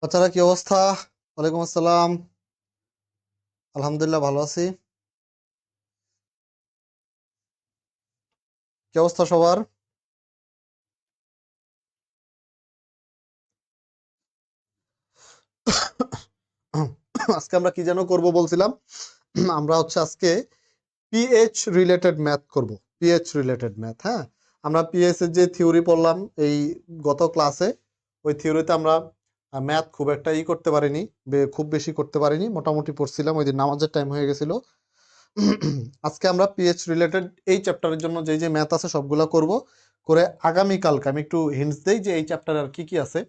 বাচ্চারা কি অবস্থা? ওয়ালাইকুম আসসালাম। আলহামদুলিল্লাহ ভালো আছি। কি অবস্থা সবার? আজকে আমরা কি যেন করব বলছিলাম? আমরা হচ্ছে আজকে পিএইচ রিলেটেড ম্যাথ করব। পিএইচ রিলেটেড ম্যাথ, হ্যাঁ। আমরা পিএইচ এর যে থিওরি পড়লাম এই গত ক্লাসে, ওই থিওরিতে আমরা ম্যাথ খুব একটা করতে পারিনি, খুব বেশি করতে পারিনি, মোটামুটি পড়ছিলাম, ওই দিন নামাজের টাইম হয়ে গেছিল। আজকে আমরা পিএইচ রিলেটেড এই চ্যাপ্টারের জন্য যে যে ম্যাথ আছে সবগুলো করব। করে আগামীকালকে আমি একটু হিন্টস দেই যে এই চ্যাপ্টারে আর কি কি আছে।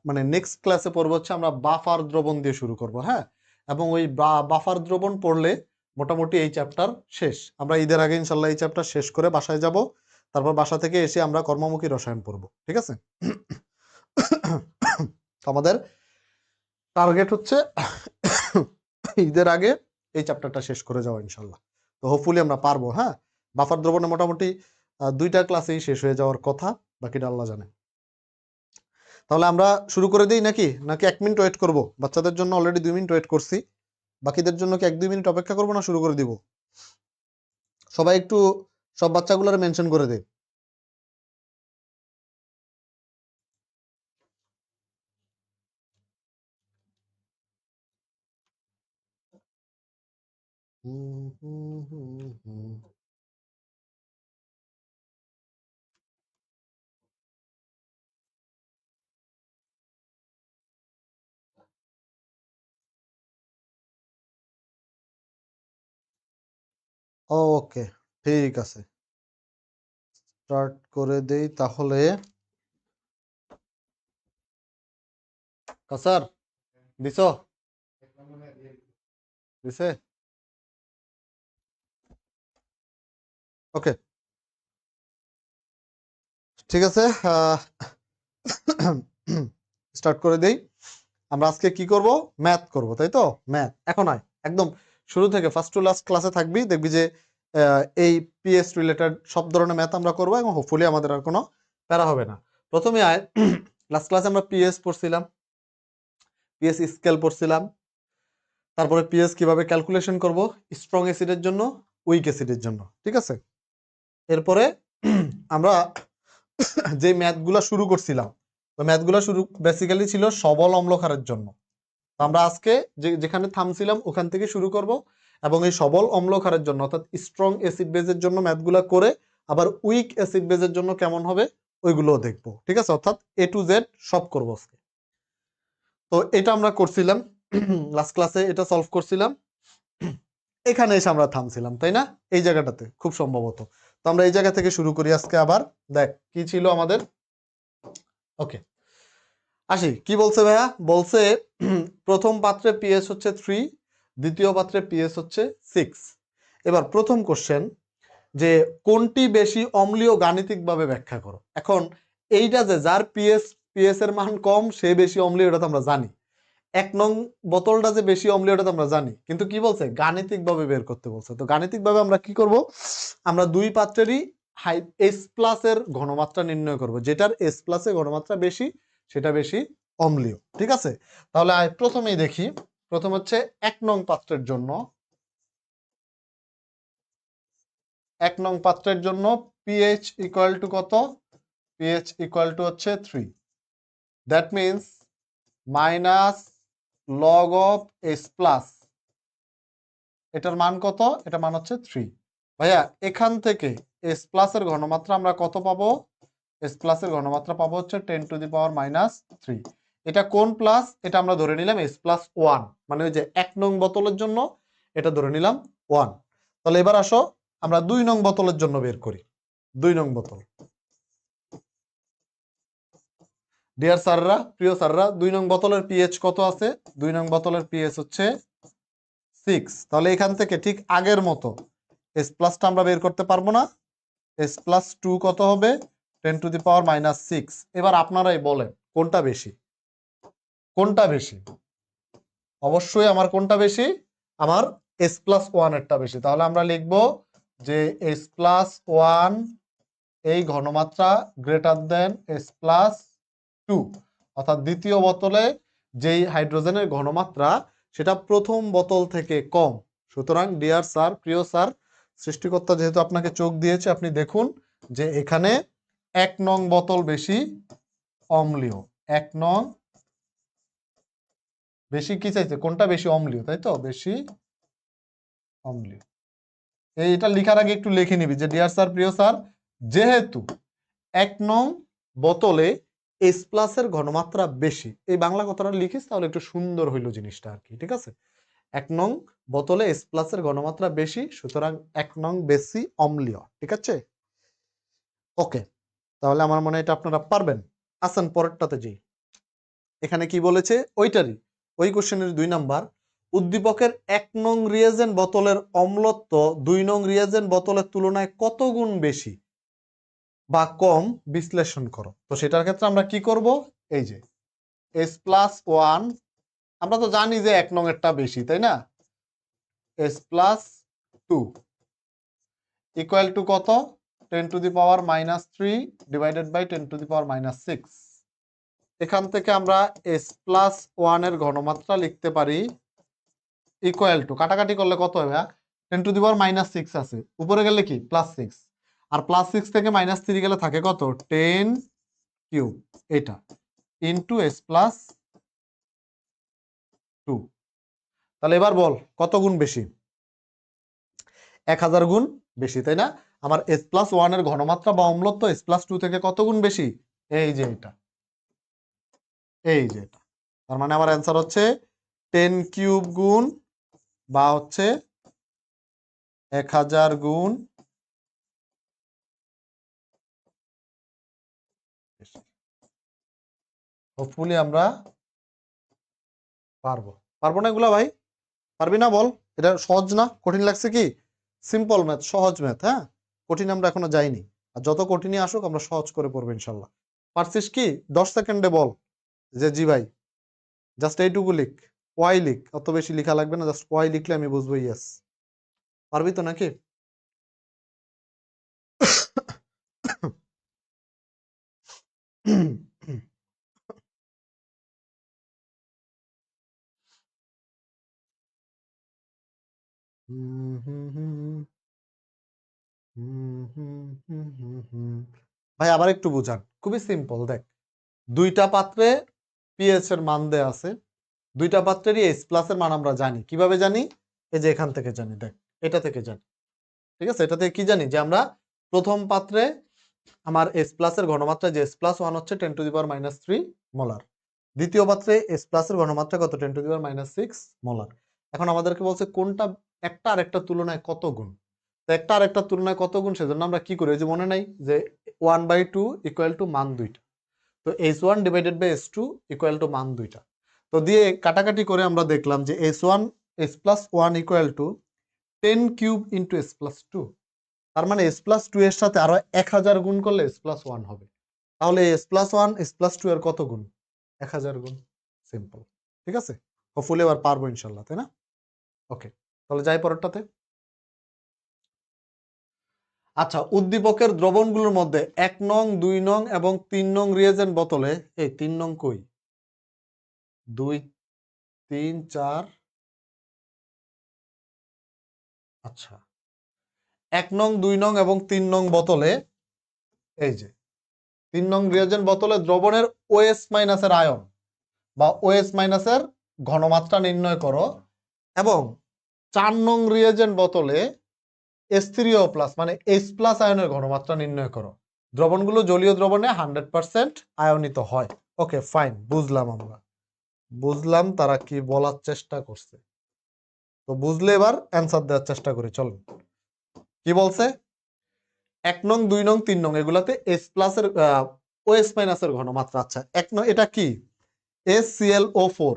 মানে নেক্সট ক্লাসে পড়বো হচ্ছে আমরা বাফার দ্রবণ দিয়ে শুরু করব, হ্যাঁ। এবং ওই বাফার দ্রবণ পড়লে মোটামুটি এই চ্যাপ্টার শেষ। আমরা ঈদের আগে ইনশাল্লাহ এই চ্যাপ্টার শেষ করে বাসায় যাব। তারপর বাসা থেকে এসে আমরা কর্মমুখী রসায়ন পড়ব, ঠিক আছে? আমাদের টার্গেট হচ্ছে ঈদের আগে এই চ্যাপ্টারটা শেষ করে যাওয়া ইনশাল্লাহ। তো হোপফুলি আমরা পারবো, হ্যাঁ। বাফার দ্রবণে মোটামুটি 2টা ক্লাসেই শেষ হয়ে যাওয়ার কথা, বাকিটা আল্লাহ জানে। তাহলে আমরা শুরু করে দিই নাকি নাকি 1 মিনিট ওয়েট করব? বাচ্চাদের জন্য অলরেডি 2 মিনিট ওয়েট করছি, বাকিদের জন্য কি 1-2 মিনিট অপেক্ষা করবো না শুরু করে দিব? সবাই একটু সব বাচ্চাগুলোর মেনশন করে দে। ওকে, ঠিক আছে, স্টার্ট করে দেই তাহলে। কাসার দিছো? দিছে? ওকে, ঠিক আছে, স্টার্ট করে দেই। আমরা আজকে কি করব? ম্যাথ করব, তাই তো? ম্যাথ এখন আয় একদম শুরু থেকে ফার্স্ট টু লাস্ট ক্লাসে থাকবি, দেখবি যে এই পিএস রিলেটেড সব ধরনের ম্যাথ আমরা করব এবং হোপফুলি আমাদের আর কোনো প্যারা হবে না। প্রথমে আয়, লাস্ট ক্লাসে আমরা পিএস পড়ছিলাম, পিএস স্কেল পড়ছিলাম, তারপরে পিএস কিভাবে ক্যালকুলেশন করব স্ট্রং অ্যাসিডের জন্য, উইক অ্যাসিডের জন্য, ঠিক আছে? এরপরে আমরা যে ম্যাথগুলো শুরু করছিলাম, ওই ম্যাথগুলো শুরু বেসিক্যালি ছিল সবল অম্লক্ষারের জন্য। তো আমরা আজকে যেখানে থামছিলাম ওখান থেকে শুরু করব এবং এই সবল অম্লক্ষারের জন্য অর্থাৎ স্ট্রং অ্যাসিড বেজের জন্য ম্যাথগুলো করে আবার উইক অ্যাসিড বেজের জন্য কেমন হবে ওইগুলোও দেখবো, ঠিক আছে? অর্থাৎ এ টু জেড সব করবো আজকে। তো এটা আমরা করছিলাম লাস্ট ক্লাসে, এটা সলভ করছিলাম, এখানে এসে আমরা থামছিলাম, তাই না? এই জায়গাটাতে খুব সম্ভবত। তো আমরা এই জায়গা থেকে শুরু করি আজকে আবার। দেখ কি ছিল আমাদের। ওকে, আসি। কি বলছে ভাইয়া? বলছে প্রথম পাত্রে পিএস হচ্ছে 3, দ্বিতীয় পাত্রে পিএস হচ্ছে 6। এবার প্রথম কোশ্চেন যে কোনটি বেশি অম্লীয় গাণিতিকভাবে ব্যাখ্যা করো। এখন এইটা যে যার পিএস এর মান কম সে বেশি অম্লীয়, এটা তো আমরা জানি। 1 নং বোতলটা যে বেশি অম্লীয় এটা তো আমরা জানি, কিন্তু কি বলছে? গাণিতিকভাবে বের করতে বলছে। তো গাণিতিকভাবে আমরা কি করব? আমরা দুই পাত্রেরই এস প্লাস এর ঘনমাত্রা নির্ণয় করব, যেটার এস প্লাসে ঘনমাত্রা বেশি সেটা বেশি অম্লীয়, ঠিক আছে? তাহলে প্রথমেই দেখি, প্রথম হচ্ছে 1 নং পাত্রের জন্য। 1 নং পাত্রের জন্য পিএইচ ইকুয়াল টু কত? পিএইচ ইকুয়াল টু হচ্ছে 3। That means minus log of S plus, এটার মান কত? এটা মান হচ্ছে 3। ভাইয়া এখান থেকে এস প্লাস এর ঘনমাত্রা আমরা কত পাবো? এস প্লাস এর ঘনমাত্রা পাবো হচ্ছে 10⁻³ এটা কোন প্লাস? এটা আমরা ধরে নিলাম এস প্লাস 1, মানে ওই যে 1 নং বোতলের জন্য এটা ধরে নিলাম 1। তাহলে এবার আসো আমরা 2 নং বোতলের জন্য বের করি। 2 নং বোতল, ডিয়ার স্যাররা, প্রিয় স্যাররা, 2 নং বোতলের পিএইচ কত আছে? 2 নং বোতলের পিএইচ হচ্ছে 6। তাহলে এখান থেকে ঠিক আগের মতো এস প্লাসটা আমরা বের করতে পারবো না। এস প্লাস 2 কত হবে? 10⁻⁻6। এবার আপনারাই বলেন কোনটা বেশি? কোনটা বেশি? অবশ্যই আমার কোনটা বেশি? আমার এস প্লাস 1 এরটা বেশি। তাহলে আমরা লিখব যে এস প্লাস 1 এই ঘনমাত্রা গ্রেটার দেন এস প্লাস 2, অর্থাৎ দ্বিতীয় বোতলে যেই হাইড্রোজেনের ঘনমাত্রা সেটা প্রথম বোতল থেকে কম। সুতরাং ডিয়ার স্যার, প্রিয় স্যার, সৃষ্টিকর্তা যেহেতু আপনাকে চোখ দিয়েছে, আপনি দেখুন যে এখানে 1 নং বোতল বেশি অম্লীয়। 1 নং বেশি কি চাইছে? কোনটা বেশি অম্লীয়, তাই তো? বেশি অম্লীয়। এইটা লিখার আগে একটু লিখে নিবি যে ডিয়ার স্যার, প্রিয় স্যার, যেহেতু 1 নং বোতলে H প্লাসের ঘনমাত্রা বেশি, এই বাংলা কথাটা লিখিস তাহলে একটু সুন্দর হইলো জিনিসটা আর কি। ঠিক আছে? 1 নং বোতলে H প্লাসের ঘনমাত্রা বেশি, সুতরাং 1 নং বেশি অম্লীয়। ঠিক আছে? ওকে, তাহলে আমার মনে হয় এটা আপনারা পারবেন। আসেন পরেরটাতে যাই। এখানে কি বলেছে? ওইটারই, ওই কোশ্চেনের 2 নাম্বার, উদ্দীপকের 1 নং রিয়েজেন্ট বোতলের অম্লত্ব 2 নং রিয়েজেন্ট বোতলের তুলনায় কত গুণ বেশি বা কম বিশ্লেষণ করো। তো সেটার ক্ষেত্রে আমরা কি করব? এই যে H+1, আমরা তো জানি যে 1 নং এরটা বেশি, তাই না? H+2 ইকুয়াল টু কত? 10⁻³ ডিভাইডেড বাই 10⁻⁶। এখান থেকে আমরা H+1 এর ঘনমাত্রা লিখতে পারি ইকুয়াল টু, কাটাকাটি করলে কত হবে? 10⁻⁶ আছে, উপরে গেলে কি +6, আর +6 থেকে -3 গেলে থাকে কত? 10³ এটা ইন্টু H+2। তাহলে এবার বল কত গুণ বেশি? 1000 গুণ বেশি, তাই না? আমার H+1 এর ঘনমাত্রা বা অম্লত্ব H+2 থেকে কত গুণ বেশি? এই যে এটা, এই যে এটা। তার মানে আমার অ্যান্সার হচ্ছে 10³ গুণ বা হচ্ছে 1000 গুণ হোপফুলি আমরা পারবো। পারবো না এগুলা ভাই? পারবি না বল? এটা সহজ না? কঠিন লাগছে কি? সিম্পল ম্যাথ, সহজ ম্যাথ। হ্যাঁ, কঠিন আমরা এখনো যাইনি। আর যত কঠিনই আসুক আমরা সহজ করে পড়বো ইনশাল্লাহ। পারছিস কি? 10 সেকেন্ডে বল যে জি ভাই। জাস্ট এইটুকু লিখ, ওয়াই লিখ, অত বেশি লেখা লাগবে না, জাস্ট ওয়াই লিখলে আমি বুঝবো ইয়েস। পারবি তো নাকি? ভাই আবার একটু বুঝান, খুবই সিম্পল। দেখ, দুইটা পাত্রে পিএইচ এর মান দেয়া আছে, দুইটা পাত্রেরই H প্লাস এর মান আমরা জানি। কিভাবে জানি? এই যে এখান থেকে জানি, দেখ এটা থেকে জানি। ঠিক আছে? এটা থেকে কি জানি? যে আমরা প্রথম পাত্রে আমার H প্লাস এর ঘনমাত্রা যে H+1 হচ্ছে 10⁻³ মোলার, দ্বিতীয় পাত্রে H প্লাস এর ঘনমাত্রা কত? 10⁻⁶ মোলার। এখন আমাদেরকে বলছে কোনটা একটা আর একটা তুলনায় কত গুণ। তো একটা আর একটা তুলনায় কত গুণ, সেজন্য আমরা কি করি? যে মনে নাই যে 1/2 ইকুয়াল টু মান দুইটা, তো H1 divided by H2 equal to মান দুইটা। তো দিয়ে কাটাকাটি করে আমরা দেখলাম যে H+1 equal to 10³ into H+2। তার মানে H+2 এর সাথে আরো 1000 গুণ করলে H+1 হবে। তাহলে H+1 H+2 এর কত গুণ? 1000 গুণ। সিম্পল। ঠিক আছে? হোপফুলি এবার পারবো ইনশাল্লাহ, তাই না? ওকে, তাহলে যাই পরেরটাতে। আচ্ছা, উদ্দীপকের দ্রবণগুলোর মধ্যে 1 নং, 2 নং এবং 3 নং রিয়েজেন্ট বোতলে, এই 3 নং কই? 2 3 4, আচ্ছা 1 নং, 2 নং এবং 3 নং বোতলে, এই যে 3 নং রিয়েজেন্ট বোতলে দ্রবণের OH মাইনাসের আয়ন বা OH মাইনাসের ঘনমাত্রা নির্ণয় করো, এবং 4 নং রিয়েজেন্ট বোতলে H3O+ মানে H+ আয়নের ঘনমাত্রা নির্ণয় করো। দ্রবণগুলো জলীয় দ্রবণে 100% আয়নিত হয়। ওকে ফাইন, বুঝলাম, আমরা বুঝলাম তারা কি বলার চেষ্টা করছে। তো বুঝলে এবার অ্যান্সার দেওয়ার চেষ্টা করি, চলো। কি বলছে? 1 নং, 2 নং, 3 নং এগুলাতে H+ এর OH মাইনাসের ঘনমাত্রা। আচ্ছা, 1 নং এটা কি? HClO4।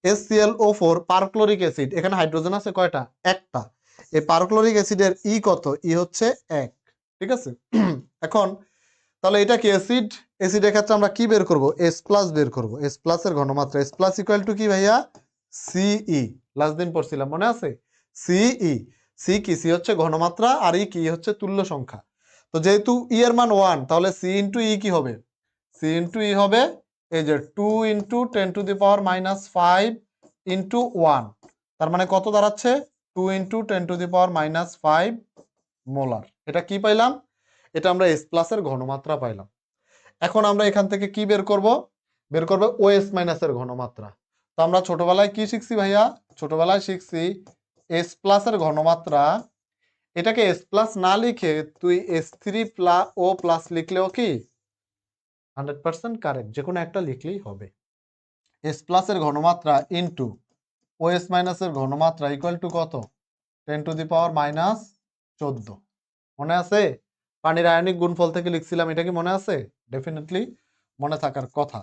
HClO4 পারক্লোরিক অ্যাসিড, এখানে হাইড্রোজেন আছে কয়টা? একটা। এই পারক্লোরিক অ্যাসিডের ই কত? ই হচ্ছে 1। ঠিক আছে? এখন তাহলে এটা কি অ্যাসিড? অ্যাসিডের ক্ষেত্রে আমরা কি বের করব? H+ বের করব। H+ এর ঘনমাত্রা, H+ ইকুয়াল টু কি ভাইয়া? Ce। লাস্ট দিন পড়ছিলাম, মনে আছে? Ce। সি কি? সি হচ্ছে ঘনমাত্রা, আর ই কি? হচ্ছে তুল্য সংখ্যা। তো যেহেতু ই এর মান 1, তাহলে সি ইন্টু ই কি হবে? সি ইন্টু ই হবে এই যে 2 ইন্টু 10⁻⁻5 ইন্টু 1, তার মানে কত দাঁড়াচ্ছে 2 ইন্টু 10⁻⁻5 মোলার। এটা কি পাইলাম? এটা আমরা এস প্লাসের ঘনমাত্রা পাইলাম। এখন আমরা এখান থেকে কি বের করব? বের করবো ওএস মাইনাসের ঘনমাত্রা। তো আমরা ছোটবেলায় কি শিখছি ভাইয়া? ছোটবেলায় শিখছি এস প্লাসের ঘনমাত্রা, এটাকে এস প্লাস না লিখে তুই S3 ও প্লাস লিখলেও কি 100% কারেক্ট, যে কোনো একটা লিখলেই হবে। এস প্লাসের ঘনমাত্রা ইন্টু ওএস মাইনাসের ঘনমাত্রা ইকুয়াল টু কত? 10⁻⁻14। মনে আছে? পানির আয়নিক গুণফল থেকে লিখছিলাম, এটা কি মনে আছে? ডেফিনেটলি মনে থাকার কথা।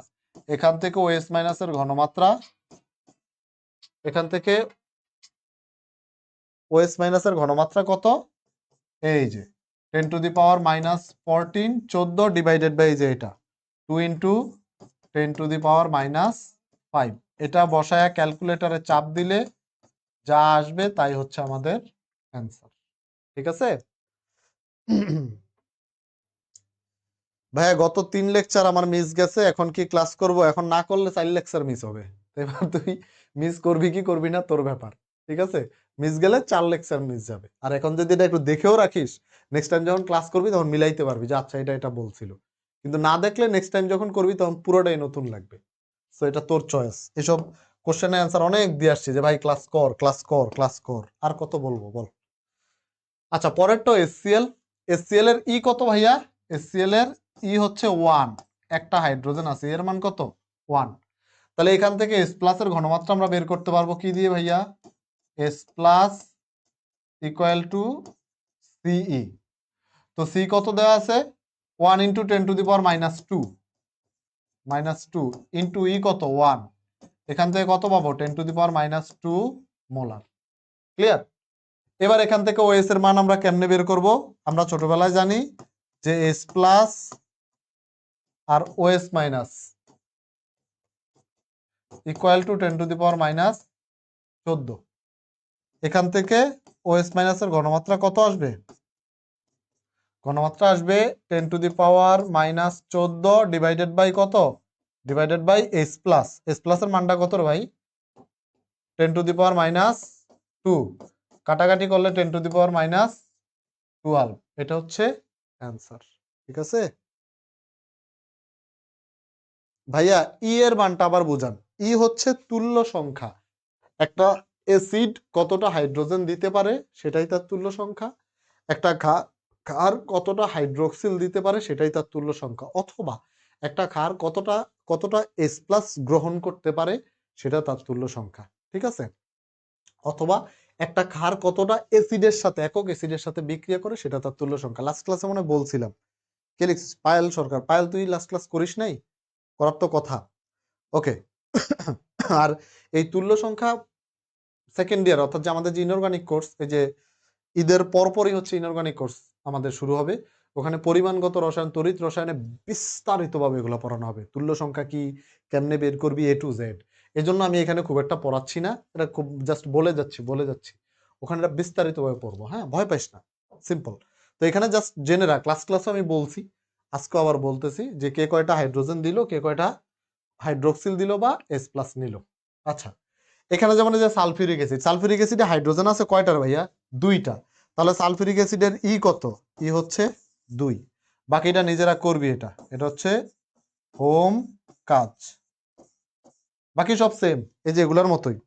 এখান থেকে ওএস মাইনাসের ঘনমাত্রা, এখান থেকে ওএস মাইনাসের ঘনমাত্রা কত? এই যে 10⁻⁻14, 14 ডিভাইডেড বাই যে এটা 2 ইন্টু 10⁻⁻5। এটা বসায়া ক্যালকুলেটরে চাপ দিলে যা আসবে তাই হচ্ছে আমাদের অ্যান্সার। ঠিক আছে ভাইয়া, গত 3 লেকচার আমার মিস গেছে, এখন কি ক্লাস করব? এখন না করলে 4 লেকচার মিস হবে। এবার তুই মিস করবি কি করবি না তোর ব্যাপার। ঠিক আছে, মিস গেলে 4 লেকচার মিস যাবে। আর এখন যদি এটা একটু দেখেও রাখিস, নেক্সট টাইম যখন ক্লাস করবি তখন মিলাইতে পারবি যে আচ্ছা এটা এটা বলছিল। কিন্তু না দেখলে নেক্সট টাইম যখন করবি তখন পুরোটাই নতুন লাগবে। সো এটা তোর চয়েস। এসব কোশ্চেনের অ্যান্সার অনেক দিয়ে আসছি যে ভাই ক্লাস কর ক্লাস কর ক্লাস কর, আর কত বলবো বল। আচ্ছা, পরেরটা এসসিএল। এসসিএল এর ই কত ভাইয়া? এসসিএল এর ই হচ্ছে 1, একটা হাইড্রোজেন আছে, এর মান কত? 1। তাহলে এখান থেকে এস প্লাস এর ঘনমাত্রা আমরা বের করতে পারবো কি দিয়ে ভাইয়া? এস প্লাস ইকুয়াল টু সিই। তো সি কত দেওয়া আছে? 1 ইন্টু 10⁻⁻2 ইন্টু ই কত? 1। এখান থেকে কত পাবো? 10⁻⁻2 মোলার। ক্লিয়ার? এবার এখান থেকে ওএস এর মান আমরা কেমনে বের করব? আমরা ছোটবেলায় জানি যে এস প্লাস আর ওএস মাইনাস ইকুয়াল টু 10⁻⁻14। এখান থেকে ওএস মাইনাসের ঘনমাত্রা কত আসবে? ঘনমাত্রা আসবে 10⁻⁻14 ডিভাইডেড বাই কত? Divided by H plus. H plus এর মানটা কত রে ভাই? 10⁻⁻2। কাটাকাটি করলে 10⁻⁻12। এটা হচ্ছে অ্যান্সার। ঠিক আছে ভাইয়া, ই এর মানটা আবার বুঝান। ই হচ্ছে তুল্য সংখ্যা। একটা অ্যাসিড কতটা হাইড্রোজেন দিতে পারে সেটাই তার তুল্য সংখ্যা। একটা ক্ষার কতটা হাইড্রোক্সিল দিতে পারে সেটাই তার তুল্য সংখ্যা। অথবা একটা ক্ষার কতটা কতটা এস প্লাস গ্রহণ করতে পারে সেটা তার তুল্য সংখ্যা। ঠিক আছে? অথবা একটা ক্ষার কতটা অ্যাসিডের সাথে, একক অ্যাসিডের সাথে বিক্রিয়া করে সেটা তার তুল্য সংখ্যা। লাস্ট ক্লাসে মনে বলছিলাম, কে লিখছিস? পায়েল সরকার। পায়েল, তুই লাস্ট ক্লাস করিস নাই? করার তো কথা। ওকে আর এই তুল্য সংখ্যা সেকেন্ড ইয়ার, অর্থাৎ যে আমাদের যে ইনঅর্গানিক কোর্স, এই যে ঈদের পরপরই হচ্ছে ইনঅর্গানিক কোর্স আমাদের শুরু হবে। ওখানে পরিমাণগত রসায়ন, তড়িৎ রসায়নে বিস্তারিতভাবে এগুলো পড়ানো হবে। তুল্য সংখ্যা কি, কেমনে বের করবি, এ টু জেড। এই জন্য আমি এখানে খুব একটা পড়াচ্ছি না, এটা খুব জাস্ট বলে যাচ্ছি। ওখানে এটা বিস্তারিতভাবে পড়বো। হ্যাঁ, ভয় পাইস না, সিম্পল। তো এখানে জাস্ট জেনে রাখ, ক্লাসে আমি বলছি, আজকে আবার বলতেছি যে কে কয়টা হাইড্রোজেন দিল, কে কয়টা হাইড্রোক্সিল দিল বা এস প্লাস নিল। আচ্ছা, এখানে যেমন যে সালফিউরিক অ্যাসিড, সালফিউরিক অ্যাসিডে হাইড্রোজেন আছে কয়টার ভাইয়া? 2টা। তাহলে সালফিউরিক অ্যাসিডের ই কত? ই হচ্ছে 2। বাকিটা নিজেরা করবি। এটা এটা হচ্ছে হোম কাজ, বাকি সব সেম, এই যে এগুলোর মতোই।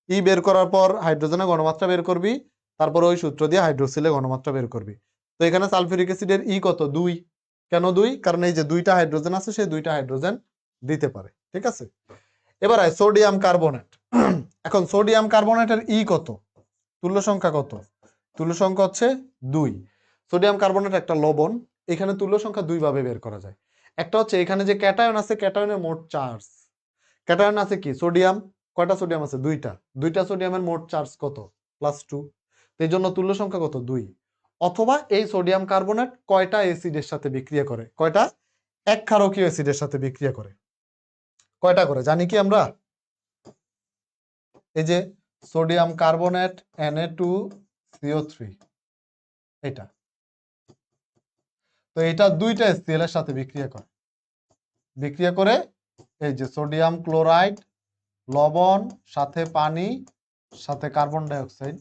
ই বের করার পর হাইড্রোজেনের ঘনমাত্রা বের করবি, তারপর ওই সূত্র দিয়ে হাইড্রোক্সিলের ঘনমাত্রা বের করবি। তো এখানে সালফিউরিক অ্যাসিডের ই কত? 2। কেন 2? কারণ এই যে 2টা হাইড্রোজেন আছে, সেই 2টা হাইড্রোজেন দিতে পারে। ঠিক আছে, এবার আয় সোডিয়াম কার্বনেট। এখন সোডিয়াম কার্বনেটের ই কত? তুল্য সংখ্যা কত? তুল্য সংখ্যা হচ্ছে 2। সোডিয়াম কার্বনেট একটা লবণ, এখানে তুল্য সংখ্যা 2 ভাবে বের করা যায়। একটা হচ্ছে এখানে যে ক্যাটায়ন আছে, ক্যাটায়নের মোট চার্জ। ক্যাটায়ন আছে কি? সোডিয়াম। কয়টা সোডিয়াম আছে? 2টা। 2টা সোডিয়ামের মোট চার্জ কত? +2। এই জন্য তুল্য সংখ্যা কত? 2। অথবা এই সোডিয়াম কার্বনেট কয়টা অ্যাসিডের সাথে বিক্রিয়া করে? কয়টা? এক ক্ষারকীয় অ্যাসিডের সাথে বিক্রিয়া করে। কয়টা করে জানি কি আমরা? এই যে সোডিয়াম কার্বনেট Na2CO3, এটা। তো এটা 2টা HCl এর সাথে বিক্রিয়া করে। এই যে সোডিয়াম ক্লোরাইড, লবণ, সাথে পানি, সাথে কার্বন ডাই অক্সাইড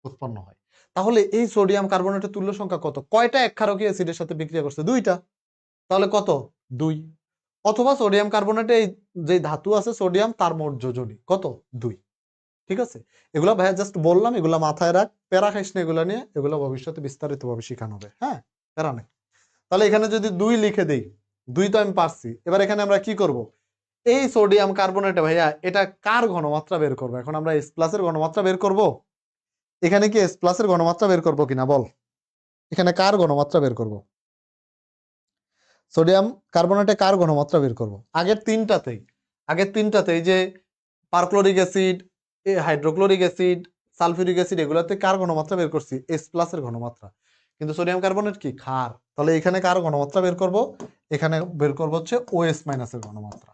উৎপন্ন হয়। তাহলে এই সোডিয়াম কার্বনেটের তুল্য সংখ্যা কত? কয়টা একক্ষারকীয় অ্যাসিডের সাথে বিক্রিয়া করছে? দুইটা। তাহলে কত? 2। অথবা সোডিয়াম কার্বনেটে এই যে ধাতু আছে সোডিয়াম, তার মোট যোজনী কত? 2। ঠিক আছে, এগুলা ভাইয়া জাস্ট বললাম, এগুলা মাথায় রাখ, প্যারা খাইস না এগুলা নিয়ে, এগুলো ভবিষ্যতে বিস্তারিত ভাবে শেখানো হবে। হ্যাঁ, প্যারা নেই। তাহলে এখানে যদি 2 লিখে দেই, 2 তো আমি পারছি। এবার এখানে আমরা কি করব? এই সোডিয়াম কার্বনেটে ভাইয়া এটা কার ঘনমাত্রা বের করবো? এখন আমরা এস প্লাসের ঘনমাত্রা বের করব। এখানে কি এস প্লাসের ঘনমাত্রা বের করবো কিনা বল? এখানে কার ঘনমাত্রা বের করব? সোডিয়াম কার্বনেটে কার ঘনমাত্রা বের করব? আগের তিনটাতেই যে perchloric acid, hydrochloric acid, sulphuric acid, এগুলোতে কার ঘনমাত্রা বের করছি? এস প্লাসের ঘনমাত্রা। কিন্তু সোডিয়াম কার্বনেট কি? ক্ষার। তাহলে এখানে কার ঘনমাত্রা বের করব? এখানে বের করব হচ্ছে ওএস মাইনাসের ঘনমাত্রা,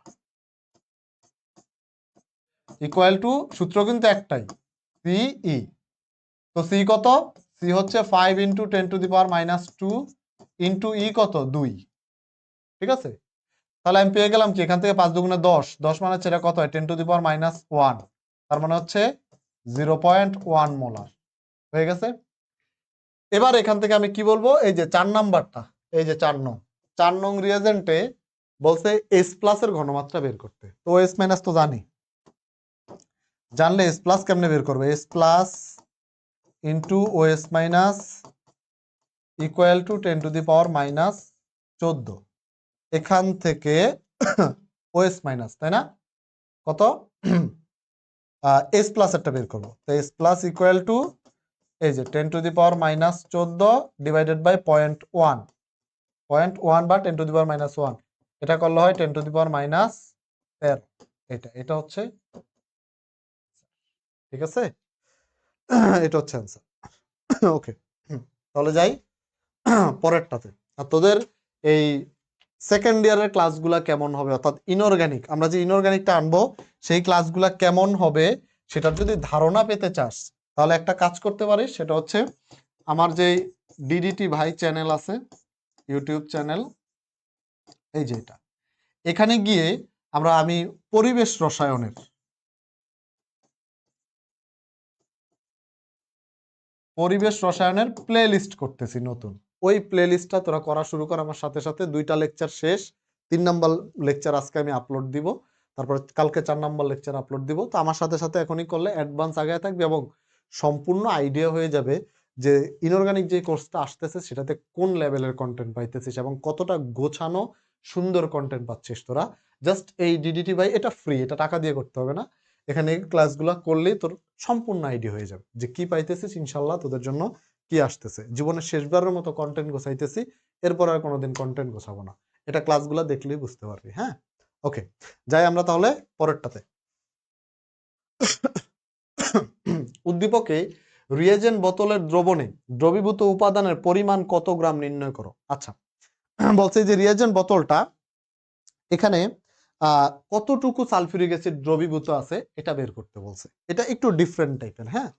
ইকুয়াল টু, সূত্র কিন্তু একটাই, সিই। তো সি কত? সি হচ্ছে 5 ইন্টু 10⁻⁻2 ইন্টু ই কত? 2। ঠিক আছে, তাহলে আমি পেয়ে গেলাম কি, এখান থেকে 5 দুগুণে 10, 10 মানে হচ্ছে এটা কত হয়? 10⁻⁻1, তার মানে হচ্ছে 0.1 মোলার হয়ে গেছে। এবার এখান থেকে আমি কি বলবো? এই যে 4 নাম্বারটা, এই যে 4 নং রিয়েজেন্টে বলছে এস প্লাসের ঘনমাত্রা বের করতে। তো এস মাইনাস তো জানলে এস প্লাস কেমনে বের করবে? H plus into O H minus equal to 10⁻⁻14। এখান থেকে ওএস মাইনাস, তাই না? কত? এস প্লাস একটা বের করবো। তো এস প্লাস ইকুয়াল টু এই যে 10⁻⁻14 ডিভাইডেড বাই 0.1 বা 10⁻⁻1, এটা করলে হয় 10⁻⁻13। এটা হচ্ছে, ঠিক আছে, এটা হচ্ছে অ্যান্সার। ওকে, তাহলে যাই পরেরটাতে। আর তোদের এই সেকেন্ড ইয়ারের ক্লাসগুলা কেমন হবে, অর্থাৎ ইনঅর্গানিক, আমরা যে ইনঅর্গানিকটা আনবো সেই ক্লাসগুলা কেমন হবে সেটার যদি ধারণা পেতে চাস, তাহলে একটা কাজ করতে পারিস। সেটা হচ্ছে আমার যে ডিডিটি ভাই চ্যানেল আছে, ইউটিউব চ্যানেল, এই যে এটা, এখানে গিয়ে আমি পরিবেশ রসায়নের প্লে লিস্ট করতেছি নতুন। ওই প্লে লিস্টটা তোরা করা শুরু কর আমার সাথে সাথে। 2টা লেকচার শেষ, 3 নাম্বার লেকচার আজকে আমি আপলোড দিব, তারপর কালকে 4 নাম্বার লেকচার আপলোড দিব। তো আমার সাথে সাথে এখনই করলে অ্যাডভান্স আগে থাকবে এবং সম্পূর্ণ আইডিয়া হয়ে যাবে যে ইনঅর্গানিক যে কোর্সটা আসতেছে সেটাতে কোন লেভেলের কন্টেন্ট পাইতেছিস এবং কতটা গোছানো সুন্দর কন্টেন্ট পাচ্ছিস তোরা। জাস্ট এই ডিডিটি ভাই, এটা ফ্রি, এটা টাকা দিয়ে করতে হবে না। এখানে ক্লাসগুলো করলেই তোর সম্পূর্ণ আইডিয়া হয়ে যাবে যে কি পাইতেছিস, ইনশাল্লাহ তোদের জন্য কি আসতেছে। জীবনের শেষবারের মতো কন্টেন্ট গোছাইতেছি, এরপর আর কোনোদিন কন্টেন্ট গোছাবো না। এটা ক্লাসগুলো দেখলেই বুঝতে পারবি। হ্যাঁ, ওকে, যাই আমরা তাহলে পরেরটাতে। উদ্দীপকে রিয়েজেন্ট বোতলের দ্রবণে দ্রবীভূত উপাদানের পরিমাণ কত গ্রাম নির্ণয় করো। আচ্ছা, বলছে যে রিয়েজেন্ট বোতলটা এখানে কতটুকু সালফিউরিক অ্যাসিড দ্রবীভূত আছে এটা বের করতে বলছে। এটা একটু ডিফারেন্ট টাইপের। হ্যাঁ,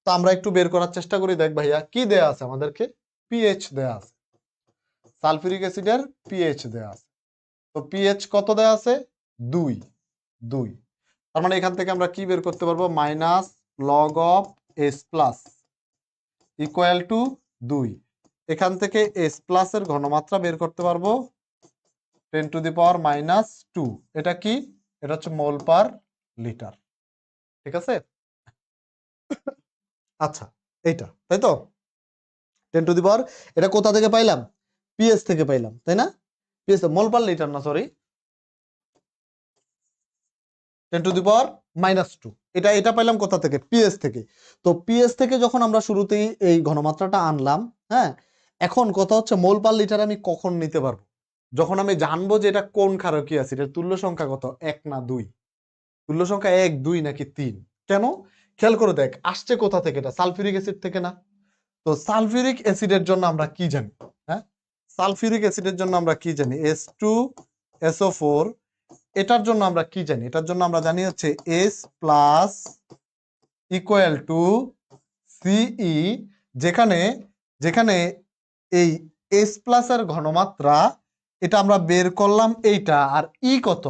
তো আমরা একটু বের করার চেষ্টা করি। দেখ ভাইয়া, কি দেয়া আছে আমাদেরকে? পিএইচ দেয়া আছে, সালফিউরিক অ্যাসিডের পিএইচ দেয়া আছে। তো পিএইচ কত দেয়া আছে? 2। তার মানে এখান থেকে আমরা কি বের করতে পারবো? Minus log of S plus equal two 2। এখান থেকে এস প্লাসের ঘনমাত্রা বের করতে পারবো 10⁻⁻2। এটা কি? এটা হচ্ছে মোল পার লিটার। ঠিক আছে, আচ্ছা, এইটা তাই তো 10 এটা কোথা থেকে পাইলাম? পিএস থেকে পাইলাম, তাই না? পিএস মোল পার লিটার না, সরি, 10⁻⁻2। এটা পাইলাম কোথা থেকে? পিএস থেকে। তো পিএস থেকে যখন আমরা শুরুতেই এই ঘনমাত্রাটা আনলাম, হ্যাঁ, এখন কথা হচ্ছে মোল পার লিটার আমি কখন নিতে পারবো? যখন আমি জানবো যে এটা কোন ক্ষারকীয় অ্যাসিড, এর তুল্য সংখ্যা কত, 1 না 2? তুল্য সংখ্যা 1, 2 নাকি 3? কেন? খেয়াল করে দেখ, আসছে কোথা থেকে? এটা সালফিউরিক অ্যাসিড থেকে না? তো সালফিউরিক অ্যাসিডের জন্য আমরা কি জানি? হ্যাঁ, সালফিউরিক অ্যাসিডের জন্য আমরা কি জানি? H2SO4। এটার জন্য আমরা কি জানি? এটার জন্য আমরা জানি হচ্ছে S প্লাস ইকুয়াল টু সিই, যেখানে এই এস প্লাস এর ঘনমাত্রা এটা আমরা বের করলাম এইটা, আর ই কত,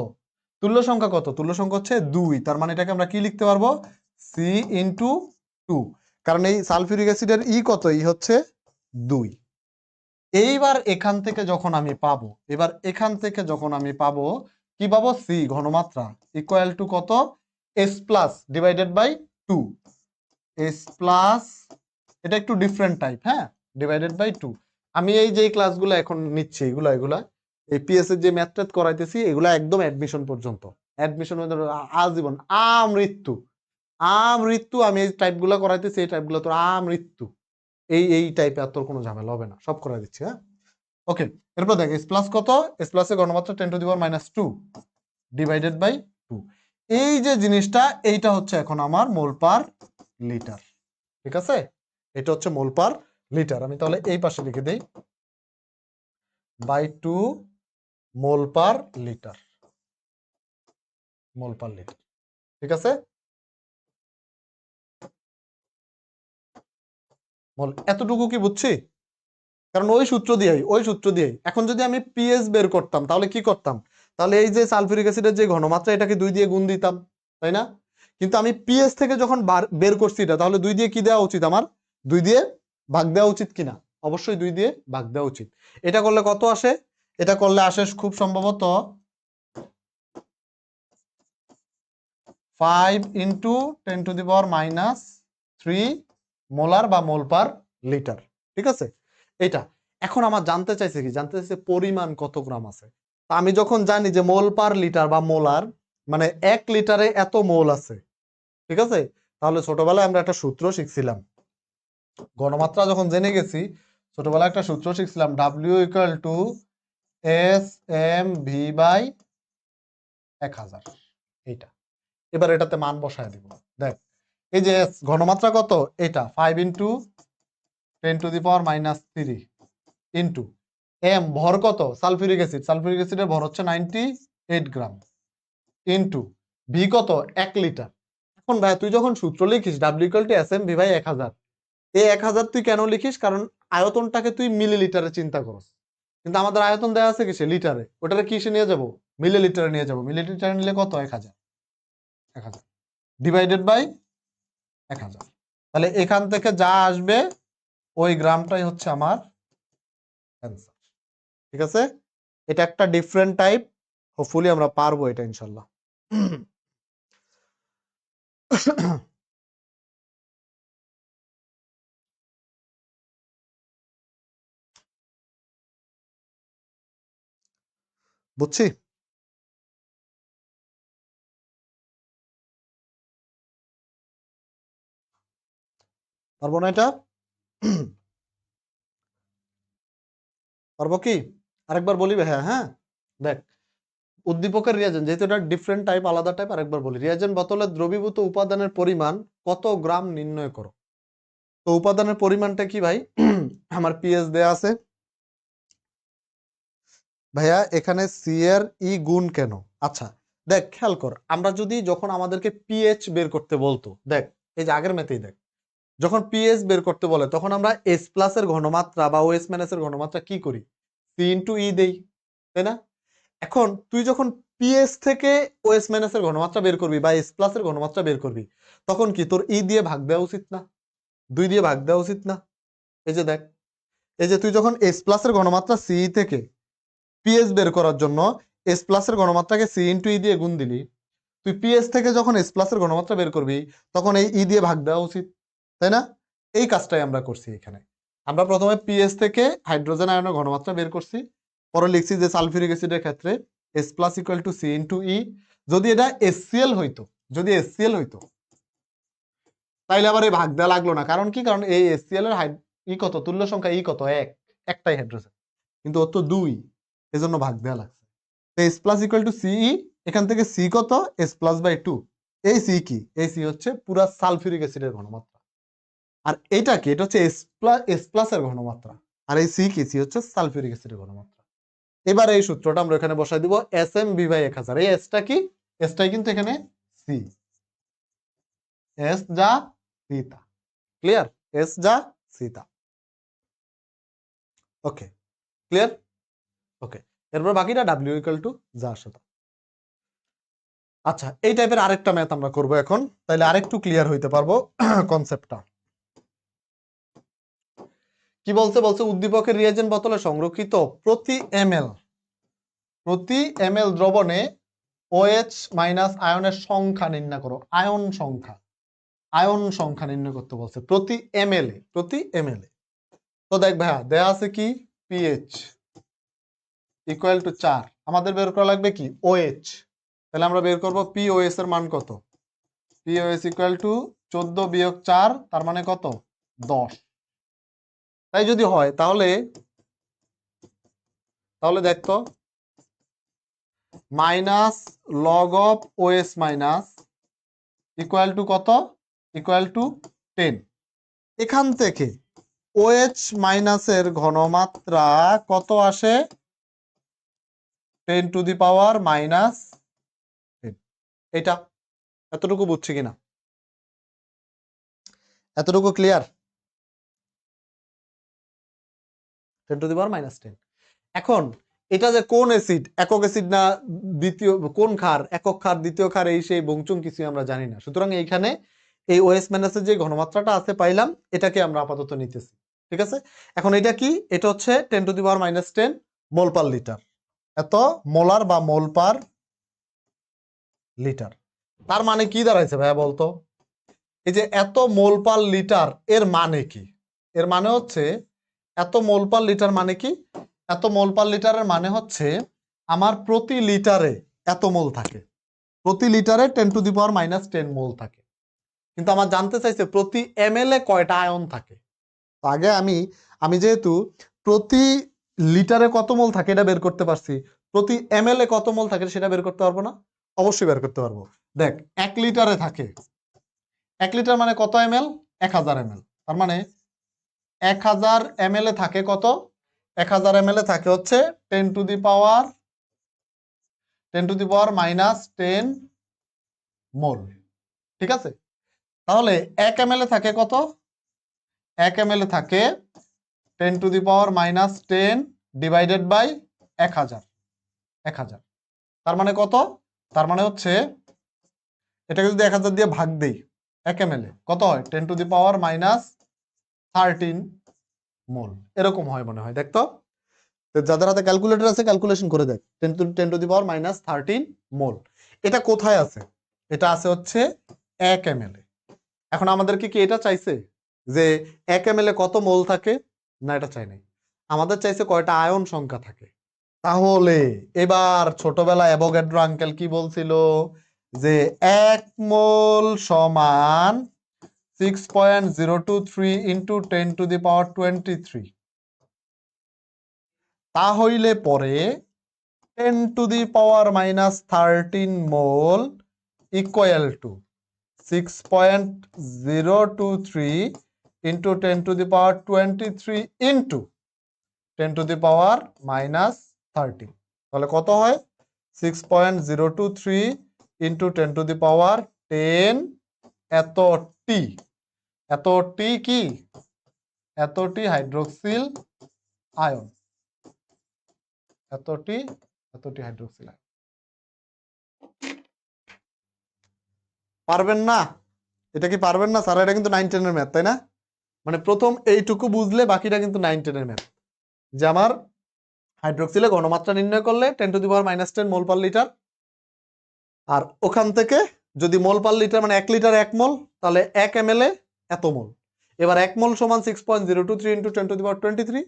তুল্য সংখ্যা কত, তুল্য সংখ্যা হচ্ছে 2, তার মানে এটাকে আমরা কি লিখতে পারবো, সি ইন্টু 2, কারণ এই সালফিউরিক অ্যাসিডের ই কত, ই হচ্ছে 2। এইবার এখান থেকে যখন আমি পাবো, এবার এখান থেকে যখন আমি পাবো কি পাবো, সি ঘনমাত্রা ইকুয়াল টু কত, H plus divided by 2, H plus, এটা একটু ডিফারেন্ট টাইপ, হ্যাঁ, ডিভাইডেড বাই 2। আমি এই যে ক্লাসগুলো এখন নিচ্ছি, এগুলা এই পিএস এর যে ম্যাথ ট্যাথ করাইতেছি, এগুলা একদম অ্যাডমিশন পর্যন্ত, অ্যাডমিশন আজীবন আমৃত্যু, আমৃত্যু আমি এই টাইপগুলো করাইতেছি, এই টাইপগুলো তোর আমৃত্যু, এই টাইপে আর তোর কোনো ঝামেলা হবে না, সব করাই দিচ্ছি, হ্যাঁ। ওকে, এরপর দেখ এস প্লাস কত, এস প্লাসের ঘনমাত্রা 10⁻⁻2 ডিভাইডেড বাই 2। এই যে জিনিসটা, এইটা হচ্ছে এখন আমার মোল পার লিটার, ঠিক আছে, এটা হচ্ছে মোল পার লিটার। আমি তাহলে এই পাশে লিখে দেই by 2 mole per litre, mole per litre, ঠিক আছে। এতটুকু কি বুঝছি, কারণ ওই সূত্র দিয়েই এখন যদি আমি পিএস বের করতাম তাহলে কি করতাম, তাহলে এই যে সালফিউরিক অ্যাসিডের যে ঘনমাত্রা, এটাকে 2 দিয়ে গুণ দিতাম, তাই না। কিন্তু আমি পিএস থেকে যখন বের করছি এটা, তাহলে 2 দিয়ে কি দেওয়া উচিত, আমার 2 দিয়ে ভাগ দেওয়া উচিত কিনা, অবশ্যই 2 দিয়ে ভাগ দেওয়া উচিত। এটা করলে কত আসে, এটা করলে আসে খুব সম্ভবত 5 ইন্টু 10⁻³ মোলার বা মোল পার লিটার, ঠিক আছে। এটা এখন আমার জানতে চাইছে কি, জানতে চাইছে পরিমাণ কত গ্রাম আছে। আমি যখন জানি যে মোল পার লিটার বা মোলার মানে 1 লিটারে এত মোল আছে, ঠিক আছে, তাহলে ছোটবেলায় আমরা একটা সূত্র শিখছিলাম, ঘনমাত্রা যখন জেনে গেছি, ছোটবেলায় একটা সূত্র শিখছিলাম, W equal to S M V by 1000, এইটা। এবার এটাতে মান বসায় দিব, দেখ এই যে ঘনমাত্রা কত, এটা 5 ইন্টু 10⁻³ ইন্টু এম ভর কত, সালফিউরিক অ্যাসিড, সালফিউরিক অ্যাসিডের ভর হচ্ছে 98 গ্রাম ইন্টু ভি কত, 1 লিটার। এখন ভাই তুই যখন সূত্র লিখিস W equal to S M V by 1000, এই 1000 তুই কেন লিখিস, কারণ আয়তনটাকে তুই মিলিলিটারে চিন্তা করস, কিন্তু আমাদের আয়তন দেওয়া আছে কিসে, লিটারে, ওটারে কিসে নিয়ে যাব, মিলিলিটারে নিয়ে যাব, মিলিলিটারে নিলে কত, 1000 ডিভাইডেড বাই 1000, তাহলে এখান থেকে যা আসবে ওই গ্রামটাই হচ্ছে আমার অ্যান্সার, ঠিক আছে। এটা একটা ডিফারেন্ট টাইপ, হোপফুলি আমরা পারবো এটা ইনশাল্লাহ। বুঝছি, পারবো না এটা, পারবো কি, আরেকবার বলি ভাইয়া, হ্যাঁ। দেখ উদ্দীপকের রিয়াজেন্ট, যেহেতু এটা ডিফারেন্ট টাইপ, আলাদা টাইপ, আরেকবার বলি, রিয়াজেন্ট বোতলে দ্রবীভূত উপাদানের পরিমাণ কত গ্রাম নির্ণয় করো। তো উপাদানের পরিমাণটা কি ভাই, আমার পিএস দেয়া আছে ভাইয়া, এখানে সি এর ই গুণ কেন, আচ্ছা দেখ খেয়াল কর, আমরা যদি যখন আমাদেরকে পিএইচ বের করতে বলতো, দেখ এই যে আগের ম্যাথেই দেখ, যখন পিএইচ বের করতে বলে তখন আমরা এস প্লাস এর ঘনমাত্রা বা ওএস মাইনাস এর ঘনমাত্রা কি করি, সি ইন্টু ই দেই, তাই না। এখন তুই যখন পিএস থেকে ওএস মাইনাস এর ঘনমাত্রা বের করবি বা এস প্লাস এর ঘনমাত্রা বের করবি, তখন কি তোর ই দিয়ে ভাগ দেওয়া উচিত না, 2 দিয়ে ভাগ দেওয়া উচিত না। এই যে দেখ, এই যে তুই যখন এস প্লাস এর ঘনমাত্রা সি থেকে পিএস বের করার জন্য এস প্লাস এর ঘনমাত্রাকে সি ইন্টু ই দিয়ে গুণ দিলি, তুই পিএস থেকে যখন এস প্লাস এর ঘনমাত্রা বের করবি তখন এই ই দিয়ে ভাগ দেওয়া উচিত, তাই না। এই কাজটাই আমরা করছি এখানে, আমরা প্রথমে পিএস থেকে হাইড্রোজেন আয়নের ঘনমাত্রা বের করছি, পরে লিখছি যে সালফিউরিক অ্যাসিডের ক্ষেত্রে S plus equal to C into E, যদি এটা এসসিএল হইতো, যদি এসসিএল হইতো তাইলে আবার এই ভাগ দেওয়া লাগলো না, কারণ কি, কারণ এই এসসিএল এর ই কত, তুল্য সংখ্যা ই কত, একটাই হাইড্রোজেন, কিন্তু ওর তো 2, এজন্য ভাগ দেওয়া লাগছে। তো এস প্লাস ইকুয়াল টু সিই, এখান থেকে সি কত, এস প্লাস বাই 2, এই সি কি, এই সি হচ্ছে পুরা সালফিউরিক অ্যাসিডের ঘনমাত্রা, আর এটা কি, এটা হচ্ছে এস প্লাস এর ঘনমাত্রা, আর এই সি কি, সি হচ্ছে সালফিউরিক অ্যাসিডের ঘনমাত্রা। এবার এই সূত্রটা আমরা এখানে বসাই দিব, এস এম বি বাই 1000, এই এসটা কি, এসটাই কিন্তু এখানে সি, এস যা সীতা, ক্লিয়ার, এস যা সীতা, ওকে ক্লিয়ার, ওকে। এরপর বাকিটা ডাব্লিউ ইকুয়াল টু যা আসে তা। আচ্ছা, এই টাইপের আরেকটা ম্যাথ আমরা করব এখন, তাইলে আরেকটু ক্লিয়ার হইতে পারবো কনসেপ্টটা। কি বলছে উদ্দীপকের রিয়েজেন্ট বোতলে সংরক্ষিত প্রতি এমএল দ্রবণে OH মাইনাস আয়নের সংখ্যা নির্ণয় করো। আয়ন সংখ্যা নির্ণয় করতে বলছে প্রতি এমএল এ। তো দেখ ভাইয়া, দেয়া আছে কি পিএইচ ইকুয়াল টু 4, আমাদের বের করা লাগবে কি OH। তাহলে আমরা বের করব POS এর মান কত। POS ইকুয়াল টু 14 বিয়োগ 4, তার মানে কত 10। তাই যদি হয় তাহলে দেখতো minus log of OS minus equal to কত, ইকুয়াল টু 10। এখান থেকে OH মাইনাসের ঘনমাত্রা কত আসে, 10 টু দি পাওয়ার মাইনাস 10। এটা এতটুকু বুঝছি কিনা, এতটুকু clear? 10 to the power minus 10। এখন এটা যে কোন অ্যাসিড, একক অ্যাসিড না দ্বিতীয়, কোন ক্ষার, একক ক্ষার দ্বিতীয় ক্ষার, এই সেই বংচুং কিছু আমরা জানি না। সুতরাং এইখানে এই OS মাইনাসের যে ঘনমাত্রাটা আছে পাইলাম, এটাকে আমরা আপাতত নিতেছি। ঠিক আছে, এখন এটা কি, এটা হচ্ছে 10 to the power minus 10 mole per litre. এত মোলার বা মোল পার লিটার। তার মানে কি দাঁড়াইছে ভাইয়া বলতো, এই যে এত মোল পার লিটার এর মানে কি? এর মানে হচ্ছে এত মোল পার লিটার মানে কি, এত মোল পার লিটারের মানে হচ্ছে আমার প্রতি লিটারে এত মোল থাকে, প্রতি লিটারে 10 টু দি পাওয়ার মাইনাস 10 মোল থাকে। কিন্তু আমার জানতে চাইছে প্রতি এমএল এ কয়টা আয়ন থাকে। তো আগে আমি যেহেতু প্রতি লিটারে কত মোল থাকে এটা বের করতে পারছি, প্রতি এমএল এ কত মোল থাকে সেটা বের করতে পারবো না? অবশ্যই বের করতে পারবো। দেখ 1 লিটারে থাকে, 1 লিটার মানে কত এমএল, 1000 এমএল। তার মানে 1000 এমএল এ থাকে কত, 1000 এমএল এ থাকে হচ্ছে 10 টু দি পাওয়ার মাইনাস 10 মোল। ঠিক আছে, তাহলে 1 এমএল এ থাকে কত, 1 এমএল এ থাকে 10 to the power minus 10 divided by 1000। তার মানে কত, তার মানে হচ্ছে এটাকে যদি 1000 দিয়ে ভাগ দেই 1 এমএল এ কত হয়, 10 টু দি পাওয়ার মাইনাস 13 মোল। এরকম হয় মনে হয়, দেখতো। যাদের হাতে ক্যালকুলেটর আছে ক্যালকুলেশন করে দেখ, 10 টু দি পাওয়ার মাইনাস 13 মোল। এটা কোথায় আছে, এটা আছে হচ্ছে 1 এমএল এ। এখন আমাদেরকে কি এটা চাইছে যে 1 এমএল এ কত মোল থাকে, না এটা চাই নাই, আমাদের চাইছে কয়টা আয়ন সংখ্যা থাকে। তাহলে এবার ছোটবেলায় অ্যাভোগাড্রো আঙ্কেল কি বলছিল যে 1 মোল সমান 6.023 ইন্টু 10 টু দি পাওয়ার 23। তাহলে পরে 10 to the power minus 13 mole equal to 6.023 into 10 to the power 23 into 10 to the power minus 13। তাহলে কত হয়, 6.023 ইন্টু 10 টু দি পাওয়ার 10 এত টি কি, এত টি হাইড্রোক্সিল আয়ন, এত টি হাইড্রোক্সিল আয়ন। পারবেন না, এটা কি পারবেন না স্যার? এটা কিন্তু 9 10 এর ম্যাথ, তাই না? মানে প্রথম এইটুকু বুঝলে বাকিটা কিন্তু 9 10 এর ম্যাথ। যে আমার হাইড্রোক্সিলের ঘনমাত্রা নির্ণয় করলে 10 to the power minus 10 mole per litre, আর ওখান থেকে যদি মোল পার লিটার মানে 1 লিটার 1 মোল, তাহলে 1 এমএল এ এত মোল। এবার 1 মোল সমান 6.023 ইন্টু 10 টু দি পাওয়ার 23,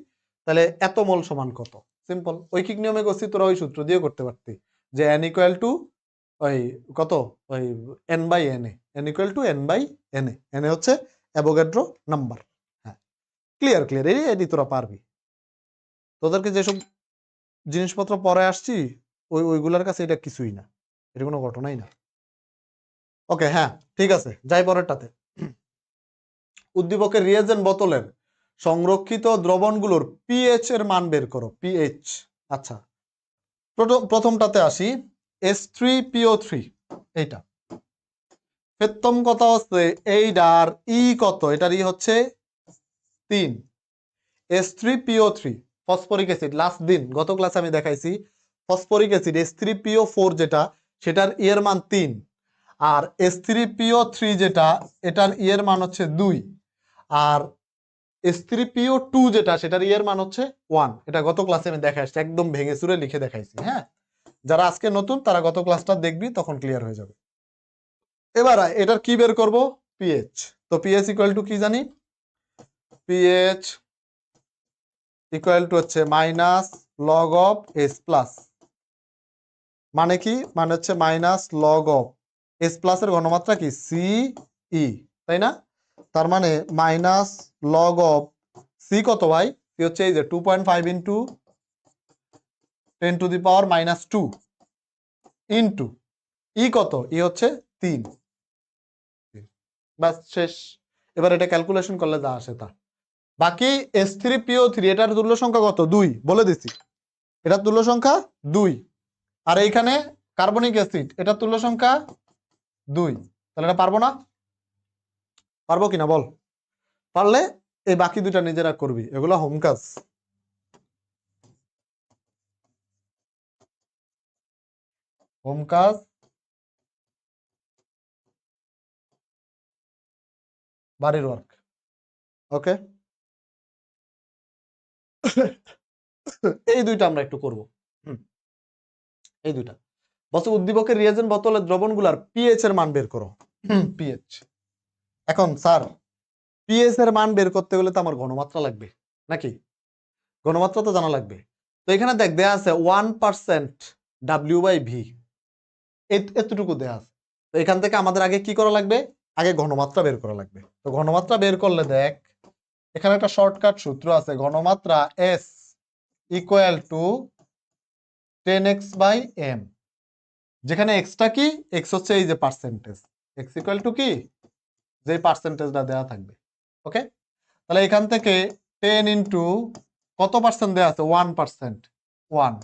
তাহলে এত মোল সমান কত। সিম্পল, ঐকিক নিয়মে করছি, তোরা ওই সূত্র দিয়ে করতে পারতি যে n ইকুয়াল টু ওই কত, ওই n by n A, n equal to n by n A, n A হচ্ছে অ্যাভোগাড্রো নাম্বার। হ্যাঁ, ক্লিয়ার, এটি তোরা পারবি। তোদেরকে যেসব জিনিসপত্র পরে আসছি ওইগুলার কাছে এটা কিছুই না, এটা কোনো ঘটনাই না। ওকে, হ্যাঁ ঠিক আছে, যাই পরেরটাতে। উদ্দীপকের রিয়েজেন্ট বোতলের সংরক্ষিত দ্রবণগুলোর পিএইচ এর মান বের করো। পিএইচ, আচ্ছা প্রথমটাতে আসি, H3PO3 এইটা। প্রথম কথা হচ্ছে এইটার ই কত, এটার ই হচ্ছে 3। H3PO3 ফসফরিক অ্যাসিড, লাস্ট দিন গত ক্লাসে আমি দেখাইছি ফসফরিক অ্যাসিড H3PO4 যেটা, সেটার এর মান 3, আর H3PO3 যেটা, এটার এর মান হচ্ছে 2, আর H3PO2 যেটা, সেটার এর মান হচ্ছে 1। এটা গত ক্লাসে আমি দেখাই আসছি, একদম ভেঙে চুরে লিখে দেখাইছি। হ্যাঁ, যারা আজকে নতুন তারা গত ক্লাসটা দেখবি, তখন ক্লিয়ার হয়ে যাবে। এবার এটার কি বের করব? পিএইচ। তো পিএইচ ইকুয়াল টু কি জানি? পিএইচ ইকুয়াল টু হচ্ছে minus log of S plus. মানে কি? মানে হচ্ছে minus log of S plus এর ঘনমাত্রা কি? সি ই, তাই না? তার মানে মাইনাস লগ অফ সি কত ভাই? সি হচ্ছে এই যে 2.5 ইন্টু 10⁻⁻² ইন্টু ই কত? ই হচ্ছে 3। বাস শেষ। এবার এটা ক্যালকুলেশন করলে যা আসে তা। বাকি H3PO3 এটার তুল্য সংখ্যা কত? 2, বলে দিছি। এটার তুল্য সংখ্যা 2। আর এইখানে কার্বনিক অ্যাসিড, এটার তুল্য সংখ্যা 2। তাহলে এটা পারবো না? পারবো কিনা বল? পারলে এই বাকি দুটা নিজেরা করবি, এগুলো হোম কাজ। হোম কাজ বাড়ির ওয়ার্ক। ওকে, এই দুইটা আমরা একটু করব। এই দুইটা বলছে উদ্দীপকের রিয়েজেন্ট বোতলের দ্রবণগুলার পিএইচ এর মান বের করো। পিএইচ। এখন স্যার, পিএইচ এর মান বের করতে গেলে তো আমার ঘনমাত্রা লাগবে নাকি? ঘনমাত্রা তো জানা লাগবে। তো এখানে দেখ দেয়া আছে 1% W/V, এতটুকু দেয়া আছে। তো এখান থেকে আমাদের আগে কি করা লাগবে? আগে ঘনমাত্রা বের করা লাগবে। তো ঘনমাত্রা বের করলে দেখ, এখানে একটা শর্টকাট সূত্র আছে, ঘনমাত্রা S ইকুয়াল টু 10x/m, যেখানে এক্সটা কি? এক্স হচ্ছে এই যে পার্সেন্টেজ, এক্স ইকুয়াল টু কি? যে পার্সেন্টেজটা দেওয়া থাকবে। ওকে, তাহলে এখান থেকে 10 ইন্টু কত পার্সেন্ট দেওয়া আছে? 1%, 1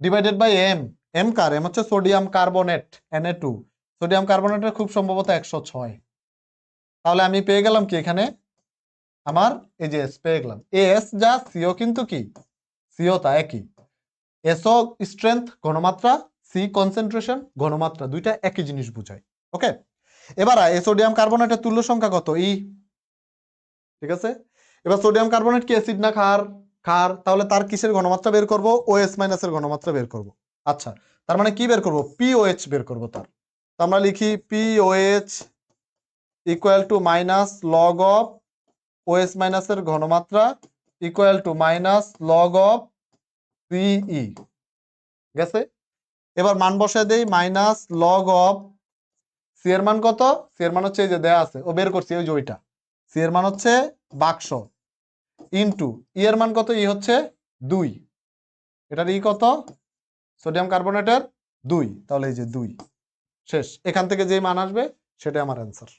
ডিভাইডেড বাই এম। এম কার? এম হচ্ছে সোডিয়াম কার্বনেট, Na2। সোডিয়াম কার্বনেটের খুব সম্ভবত 106। তাহলে আমি পেয়ে গেলাম কি এখানে? আমার এই যে এস পেয়ে গেলাম। এস যা, সিও কিন্তু কি? সিও তা একই। এসও স্ট্রেংথ ঘনমাত্রা, সি কনসেন্ট্রেশন ঘনমাত্রা, দুইটা একই জিনিস বোঝায়। ওকে, এবার সোডিয়াম কার্বনেটের তুল্য সংখ্যা কত? ই। ঠিক আছে, এবার সোডিয়াম কার্বনেট কি অ্যাসিড না ক্ষার? ক্ষার। তাহলে তার কিসের ঘনমাত্রা বের করব? OS মাইনাসের ঘনমাত্রা বের করব। আচ্ছা, তার মানে কি বের করব? POH বের করব তার। তো আমরা লিখি POH equal to minus log of OS মাইনাসের ঘনমাত্রা equal to minus log of CE। গেছে? এবার মান বসায় দেই, মাইনাস লগ অফ সি এর মান কত? সি এর মান হচ্ছে এই যে দেয়া আছে, ও বের করছি ওই যে ওইটা। সি এর মান হচ্ছে বাক্স, ইন্টু ই এর মান কত? ই হচ্ছে 2। এটার ই কত? সোডিয়াম কার্বনেটের 2, তাহলে এই যে 2। শেষ। এখান থেকে যে মান আসবে সেটা আমার অ্যান্সার।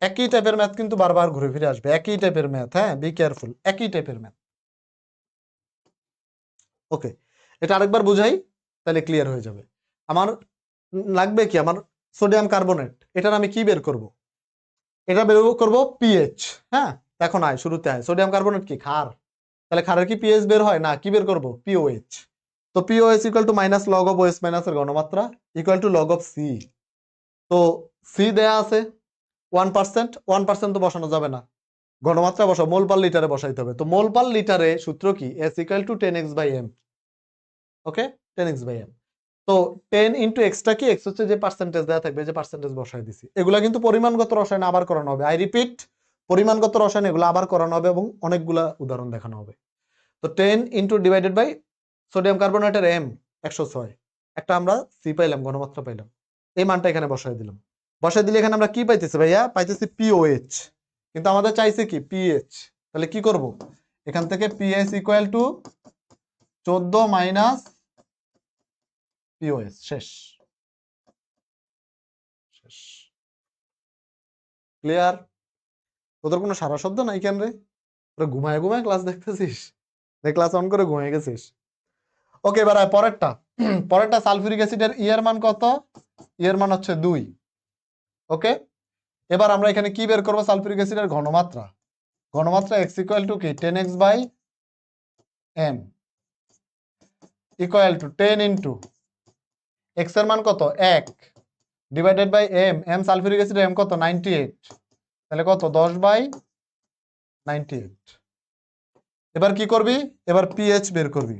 একই টাইপের ম্যাথ কিন্তু বারবার ঘুরে ফিরে আসবে, একই টাইপের ম্যাথ। হ্যাঁ, বি কেয়ারফুল, একই টাইপের ম্যাথ। ওকে, এটা আরেকবার বুঝাই, তাহলে ক্লিয়ার হয়ে যাবে। আমার লাগবে কি? আমার সোডিয়াম কার্বনেট, এটার আমি কি বের করব? এটা বের করব পিএইচ। হ্যাঁ, এখন আয়, শুরুতে আয়, সোডিয়াম কার্বনেট কি? ক্ষার। তাহলে ক্ষারের কি পিএইচ বের হয় না? কি বের করব? পিওএইচ। তো pOH equal to minus log of OH মাইনাসের ঘনমাত্রা equal to log of C. তো সি দেয়া আছে 1%, 1% তো বসানো যাবে না, ঘনমাত্রা বসাও, মোল পার লিটারে বসাইতে হবে। তো মোল পার লিটারে সূত্র কি? S equal to 10x/m। Okay, 10x/m। তো 10 ইন্টু এক্সটা কি? এক্স হচ্ছে যে পার্সেন্টেজ দেওয়া থাকবে, যে পার্সেন্টেজ বসাই দিছি। এগুলা কিন্তু পরিমাণগত রসায়ন আবার করানো হবে। আই রিপিট, পরিমাণগত রসায়ন এগুলো আবার করানো হবে এবং অনেকগুলা উদাহরণ দেখানো হবে। তো 10 ইন্টু ডিভাইডেড বাই সোডিয়াম কার্বনেটের এম 106, একটা আমরা সি পাইলাম, ঘনমাত্রা পাইলাম। এই মানটা এখানে বসাই দিলাম। বসাই দিলে এখানে আমরা কি পাইতেছি ভাইয়া? পাইতেছি পিওএইচ, কিন্তু আমাদের চাইছে কি? পিএইচ। তাহলে কি করব? এখান থেকে pH equal to 14 minus pOH. শেষ। শেষ। ক্লিয়ার? তোদের কোনো সারা শব্দ নাই কেন রে? তোরা ঘুমায় ঘুমায় ক্লাস দেখতেছিস? ক্লাস অন করে ঘুমিয়ে গেছিস? ওকে, এবার পরেরটা। পরেরটা সালফিউরিক অ্যাসিডের ই এর মান কত? ই এর মান হচ্ছে 2। ওকে, এবার আমরা এখানে কি বের করবো? সালফিউরিক অ্যাসিডের ঘনমাত্রা। ঘনমাত্রা x ইকুয়াল টু কি? 10x/m। Equal to 10 into x এর মান কত 1 divided by M, M sulphuric acid M কত 98, তাহলে কত 10/98। এবার কি করবি, এবার পিএইচ বের করবি।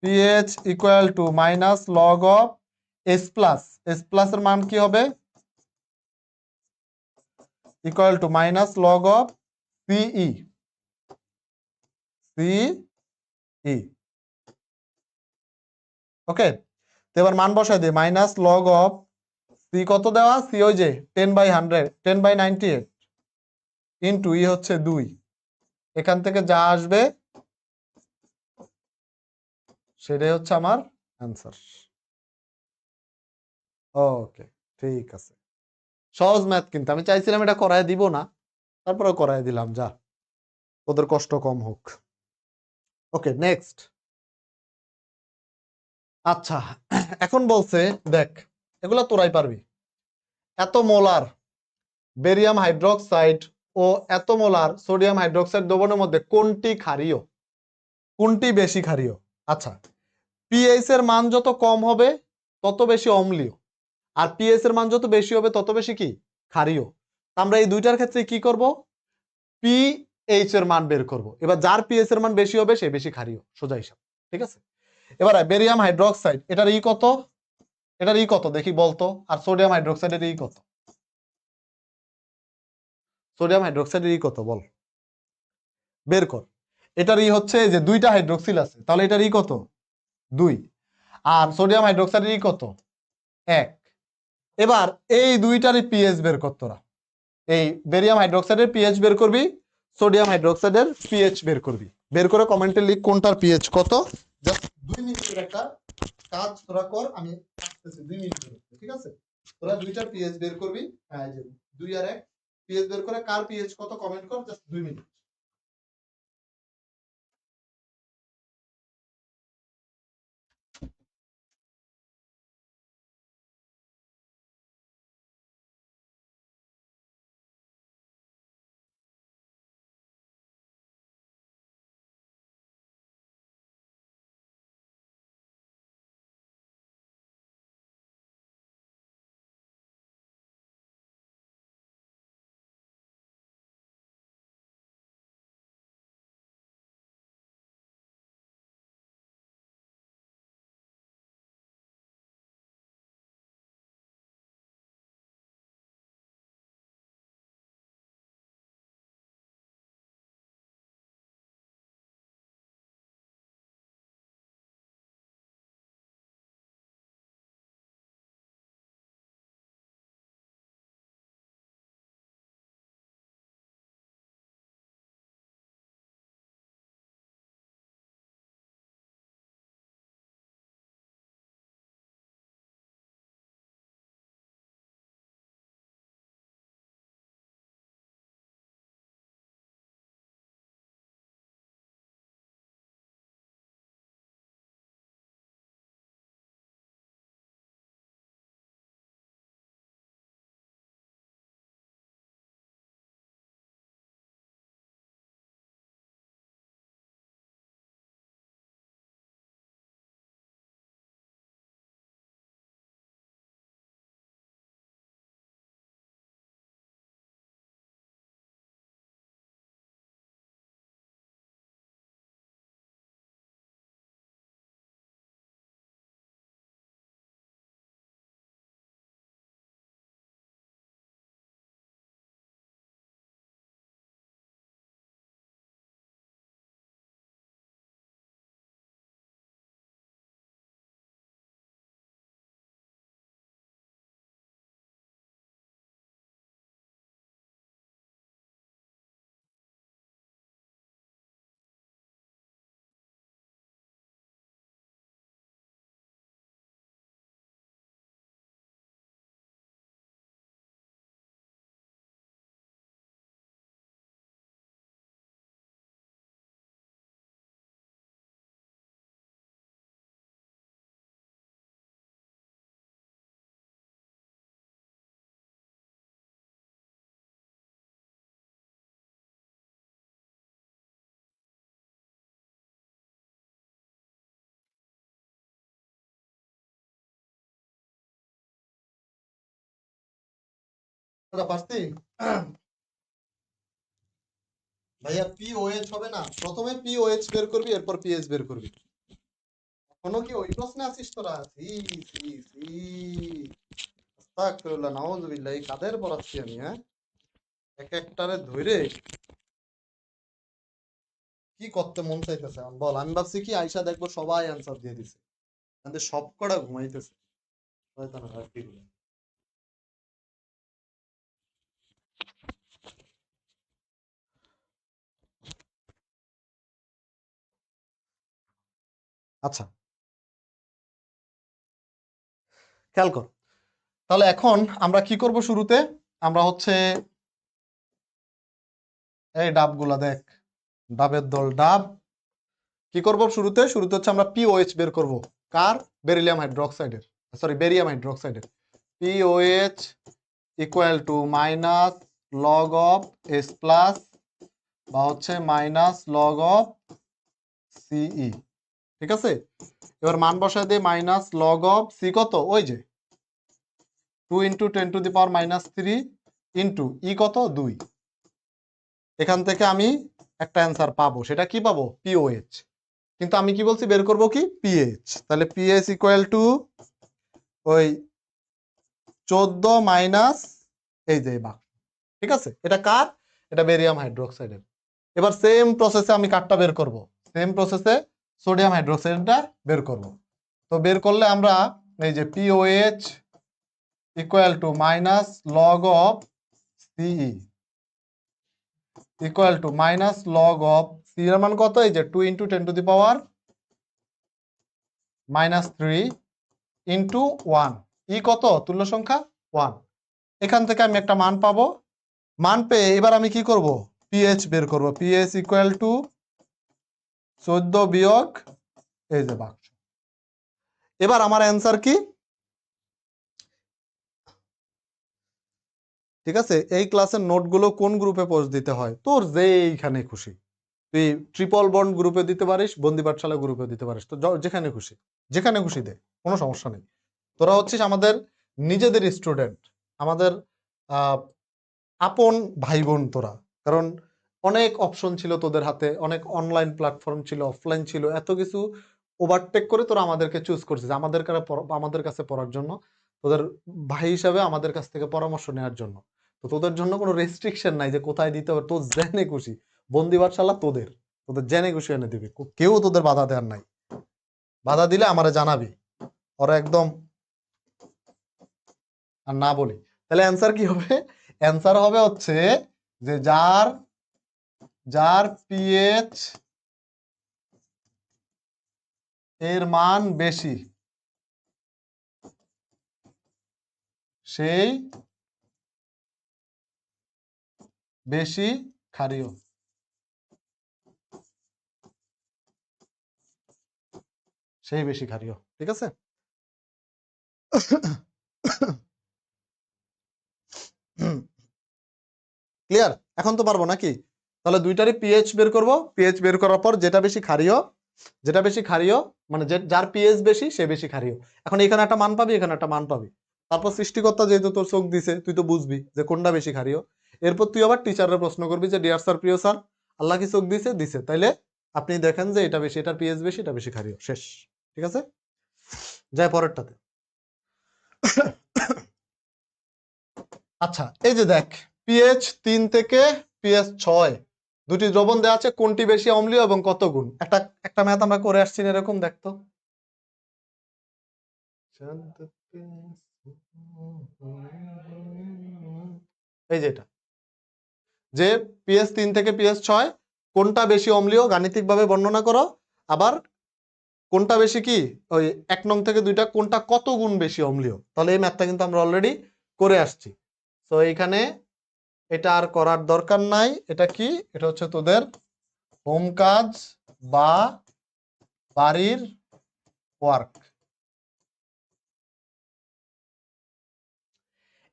PH equal to minus log of S plus, H plus এর মান কি হবে equal to minus log of সিই, সিই। ওকে, তো এবার মান বসাই দিই, মাইনাস লগ অফ সি কত দেওয়া, সি ওই যে 10/100, 10/98 ইন্টু ই হচ্ছে 2, এখান থেকে যা আসবে সেটাই হচ্ছে আমার অ্যান্সার। ওকে, ঠিক আছে, সহজ ম্যাথ, কিন্তু আমি চাইছিলাম এটা করায় দিব না, তারপরেও করায় দিলাম, যা ওদের কষ্ট কম হোক। ওকে, নেক্সট। আচ্ছা, এখন বলছে দেখ, এগুলা তোরাই পারবি। এত মোলার বেরিয়াম হাইড্রোক্সাইড ও এত মোলার সোডিয়াম হাইড্রোক্সাইড দ্রবণের মধ্যে কোনটি ক্ষারীয়, কোনটি বেশি ক্ষারীয়? আচ্ছা, পিএইচ এর মান যত কম হবে তত বেশি অম্লীয়, আর পিএইচ এর মান যত বেশি হবে তত বেশি কি ক্ষারীয়। আমরা এই দুইটার ক্ষেত্রে কি করব, পিএইচ এর মান বের করব। এবার যার পিএইচ এর মান বেশি হবে সে বেশি ক্ষারীয়, সোজা হিসাব, ঠিক আছে। এবার বেরিয়াম হাইড্রোক্সাইড, এটার ই কত, এটার ই কত দেখি বলতো, আর সোডিয়াম হাইড্রোক্সাইডের ই কত, সোডিয়াম হাইড্রোক্সাইডের ই কত বল, বের কর। এটার ই হচ্ছে যে দুইটা হাইড্রোক্সিল আছে, তাহলে এটার ই কত 2, আর সোডিয়াম হাইড্রোক্সাইডের ই কত 1। এবার এই দুইটারই পিএইচ বের কর তোরা, এই বেরিয়াম হাইড্রোক্সাইডের পিএইচ বের করবি, সোডিয়াম হাইড্রোক্সাইডের পিএইচ বের করবি, বের করে কমেন্টে লিখ কোনটার পিএইচ কত। জাস্ট 2 মিনিটের একটা কাজ তোরা কর, আমি আসতেছি 2 মিনিটের মধ্যে, ঠিক আছে। তোরা দুইটার পিএইচ বের করবি, এই যে 2 আর 1 পিএইচ বের করে কার পিএইচ কত কমেন্ট কর, জাস্ট 2 মিনিট। পারছি ভাইয়া, পিওএইচ হবে না, প্রথমে পিওএইচ বের করবি, এরপর পিএইচ বের করবি। কোনো কি ওই প্রশ্নে আছিস তোরা? সি সি সি, আস্তাগফিরুল্লাহ, নাউযুবিল্লাহ, এই কাদের পড়াচ্ছি আমি? হ্যাঁ, এক একটারে ধরে কি করতে মন চাইতেছে এখন বল। আমি ভাবছি কি আয়সা দেখবো সবাই অ্যান্সার দিয়ে দিছে, আমাদের সব কটা ঘুমাইতেছে। শয়তান আর কি বলে। আচ্ছা, খেয়াল কর তাহলে এখন আমরা কি করব শুরুতে। আমরা হচ্ছে এই ডাবগুলা দেখ, ডাবের দল ডাব। কি করব শুরুতে? শুরুতে হচ্ছে আমরা পিওএইচ বের করব। কার? বেরিলিয়াম হাইড্রোক্সাইডের, সরি বেরিয়াম হাইড্রোক্সাইডের। POH equal to minus log of S plus বা হচ্ছে মাইনাস লগ অফ সিই। ঠিক আছে, এবার মান বসায় দিয়ে মাইনাস লগ অফ সি কত? ওই যে 2 ইন্টু 10⁻³ ইন্টু ই কত? 2। এখান থেকে আমি একটা অ্যান্সার পাবো, সেটা কি পাবো? পিওএইচ। কিন্তু আমি কি বলছি? বের করব কি? পিএইচ। তাহলে পিএইচ ইকুয়াল টু ওই 14 মাইনাস এই যে বাক্স। ঠিক আছে, এটা কার? এটা বেরিয়াম হাইড্রোক্সাইডের। এবার সেম প্রসেসে আমি কারটা বের করব, সেম প্রসেসে সোডিয়াম হাইড্রোক্সাইডটা বের করব। তো বের করলে আমরা এই যে POH equal to minus log of C E equal to minus log of C এর মান কত? এই যে 2 ইন্টু 10⁻³ ইন্টু 1। ই কত? তুল্য সংখ্যা 1। এখান থেকে আমি একটা মান পাবো। মান পেয়ে এবার আমি কি করব? পিএইচ বের করব। পিএইচ ইকুয়াল টু 14 বিয়োগ এই যে বাক্স। এবার আমার অ্যান্সার কি? ঠিক আছে, এই ক্লাসের নোটগুলো কোন গ্রুপে পোস্ট দিতে হয়? তোর যেইখানে খুশি। তুই ট্রিপল বন্ড গ্রুপে দিতে পারিস, বন্দি পাঠশালা গ্রুপে দিতে পারিস, তো যেখানে খুশি, যেখানে খুশি দে, কোনো সমস্যা নেই। তোরা হচ্ছিস আমাদের নিজেদের স্টুডেন্ট, আমাদের আপন ভাই বোন তোরা। কারণ অনেক অপশন ছিল তোদের হাতে, অনেক অনলাইন প্ল্যাটফর্ম ছিল, অফলাইন ছিল, এত কিছু ওভারটেক করে তোরা আমাদেরকে চুজ করছিস আমাদের কাছে পড়ার জন্য, তোদের ভাই হিসাবে আমাদের কাছ থেকে পরামর্শ নেওয়ার জন্য। তো তোদের জন্য কোনো রেস্ট্রিকশন নাই যে কোথায় দিতে হবে, তোর জেনে খুশি বন্দি পাঠশালা তোদের, তোদের জেনে খুশি এনে দিবি, কেউ তোদের বাধা দেওয়ার নাই। বাধা দিলে আমারে জানাবি, ওরা একদম আর না বলি। তাহলে অ্যান্সার কি হবে? অ্যান্সার হবে হচ্ছে যে যার যার পিএইচ এর মান বেশি সেই বেশি ক্ষারীয়। সেই বেশি ক্ষারীয়। ঠিক আছে, ক্লিয়ার? এখন তো পারবো নাকি? তাহলে দুইটারই পিএইচ বের করব। পিএইচ বের করার পর যেটা বেশি ক্ষারীয়, যেটা বেশি ক্ষারীয় মানে যার পিএইচ বেশি সে বেশি ক্ষারীয়। এখন এখানে একটা মান পাবি, এখানে একটা মান পাবি। তারপর সৃষ্টিকর্তা যেহেতু তোর চোখ দিছে, তুই তো বুঝবি যে কোনটা বেশি ক্ষারীয়। এরপর তুই আবার টিচারের প্রশ্ন করবি যে ডিয়ার স্যার, প্রিয় স্যার, আল্লাহ কি চোখ দিছে? দিছে, তাইলে আপনি দেখেন যে এটা বেশি, এটার পিএইচ বেশি, এটা বেশি ক্ষারীয়। শেষ। ঠিক আছে, যাই পরেরটাতে। আচ্ছা, এই যে দেখ, পিএইচ 3 থেকে পিএইচ 6 দুটি দ্রবণ দেওয়া আছে, কোনটি বেশি অম্লীয় এবং কত গুণ। একটা একটা ম্যাথ আমরা করে আসছি না, এরকম দেখতো। এই যেটা, যে পিএইচ 3 থেকে পিএইচ 6 কোনটা বেশি অম্লীয় গাণিতিকভাবে বর্ণনা করো। আবার কোনটা বেশি কি, ওই 1 নং থেকে 2টা কোনটা কত গুণ বেশি অম্লীয়। তাহলে এই ম্যাথটা কিন্তু আমরা অলরেডি করে আসছি। তো এইখানে এটা আর করার দরকার নাই। এটা কি? এটা হচ্ছে তোদের হোম কাজ বা বাড়ির ওয়ার্ক।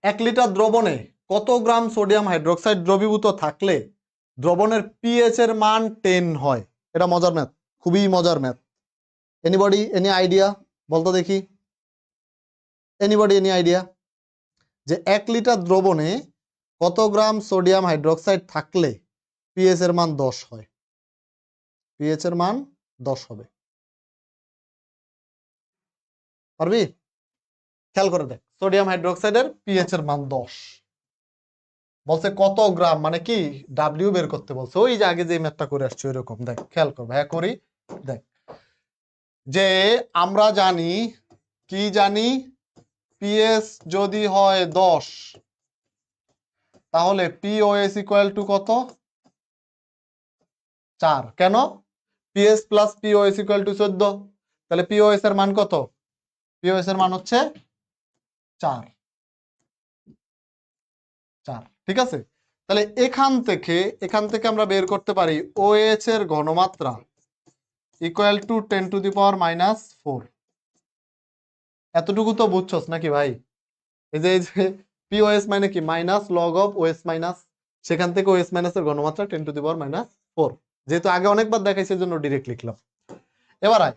1 লিটার দ্রবণে কত গ্রাম সোডিয়াম হাইড্রোক্সাইড দ্রবীভূত থাকলে দ্রবণের পিএইচ এর মান 10 হয়? এটা মজার ম্যাথ, খুবই মজার ম্যাথ। Anybody, any idea? বলতো দেখি, এনিবডি, এনি আইডিয়া? যে 1 লিটার দ্রবণে কত গ্রাম সোডিয়াম হাইড্রোক্সাইড থাকলে পিএইচ এর মান 10 হয়? পিএইচ এর মান 10 হবে। পারবি? খেয়াল করে দেখ, সোডিয়াম হাইড্রোক্সাইডের পিএইচ এর মান 10। বলছে কত গ্রাম, মানে কি ডাব্লিউ বের করতে বলছে, ওই যে আগে যে ম্যাথটা করে আসছে ওইরকম। দেখ খেয়াল কর, ভাইয়া করি। দেখ, যে আমরা জানি, কি জানি, পিএইচ যদি হয় 10 তাহলে পিওএস ইকুয়াল টু কত? 4। কেন? PH plus POS equal to 14। তাহলে পিওএস এর মান কত? পিওএস এর মান হচ্ছে 4। ঠিক আছে? তাহলে এখান থেকে আমরা বের করতে পারি OH এর ঘনমাত্রা ইকুয়াল টু 10⁻⁻⁴। এতটুকু তো বুঝছস নাকি ভাই? এই যে পিওএস মানে কি? Minus log of OS minus, সেখান থেকে ওএস মাইনাস এর ঘনমাত্রা 10⁻⁴। যেহেতু আগে অনেকবার দেখাইছে জন্য ডিরেক্ট লিখলাম। এবার আয়,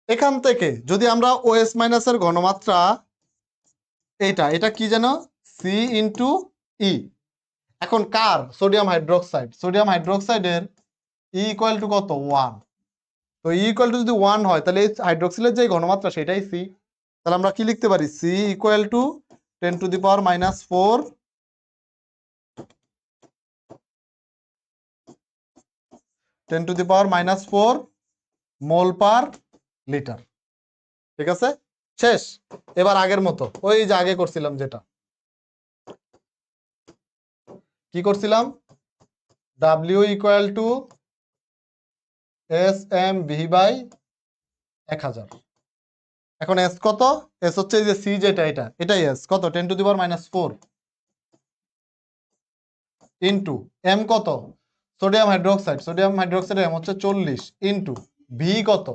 এখান থেকে যদি আমরা ওএস মাইনাস এর ঘনমাত্রা, এটা কি যেন, সি ইন্টু ই। এখন কার? Sodium hydroxide. সোডিয়াম হাইড্রোক্সাইডের ই ইকুয়াল টু কত? 1। তো ই ইকুয়াল টু যদি 1 হয় তাহলে এই হাইড্রোক্সিলের যে ঘনমাত্রা সেটাই সি। তাহলে আমরা কি লিখতে পারি? C equal to 10⁻⁻⁴, 10⁻⁴ mole per litre. ঠিক আছে, শেষ। এবার আগের মতো ওই যে আগে করছিলাম, যেটা কি করছিলাম, W equal to S M V by 1000। এখন এস কত? এস হচ্ছে এই যে সি, যেটা এটাই এস কত? 10⁻⁴ ইন্টু এম কত? Sodium hydroxide. Sodium hydroxide M হচ্ছে 40 ইন্টু ভি কত?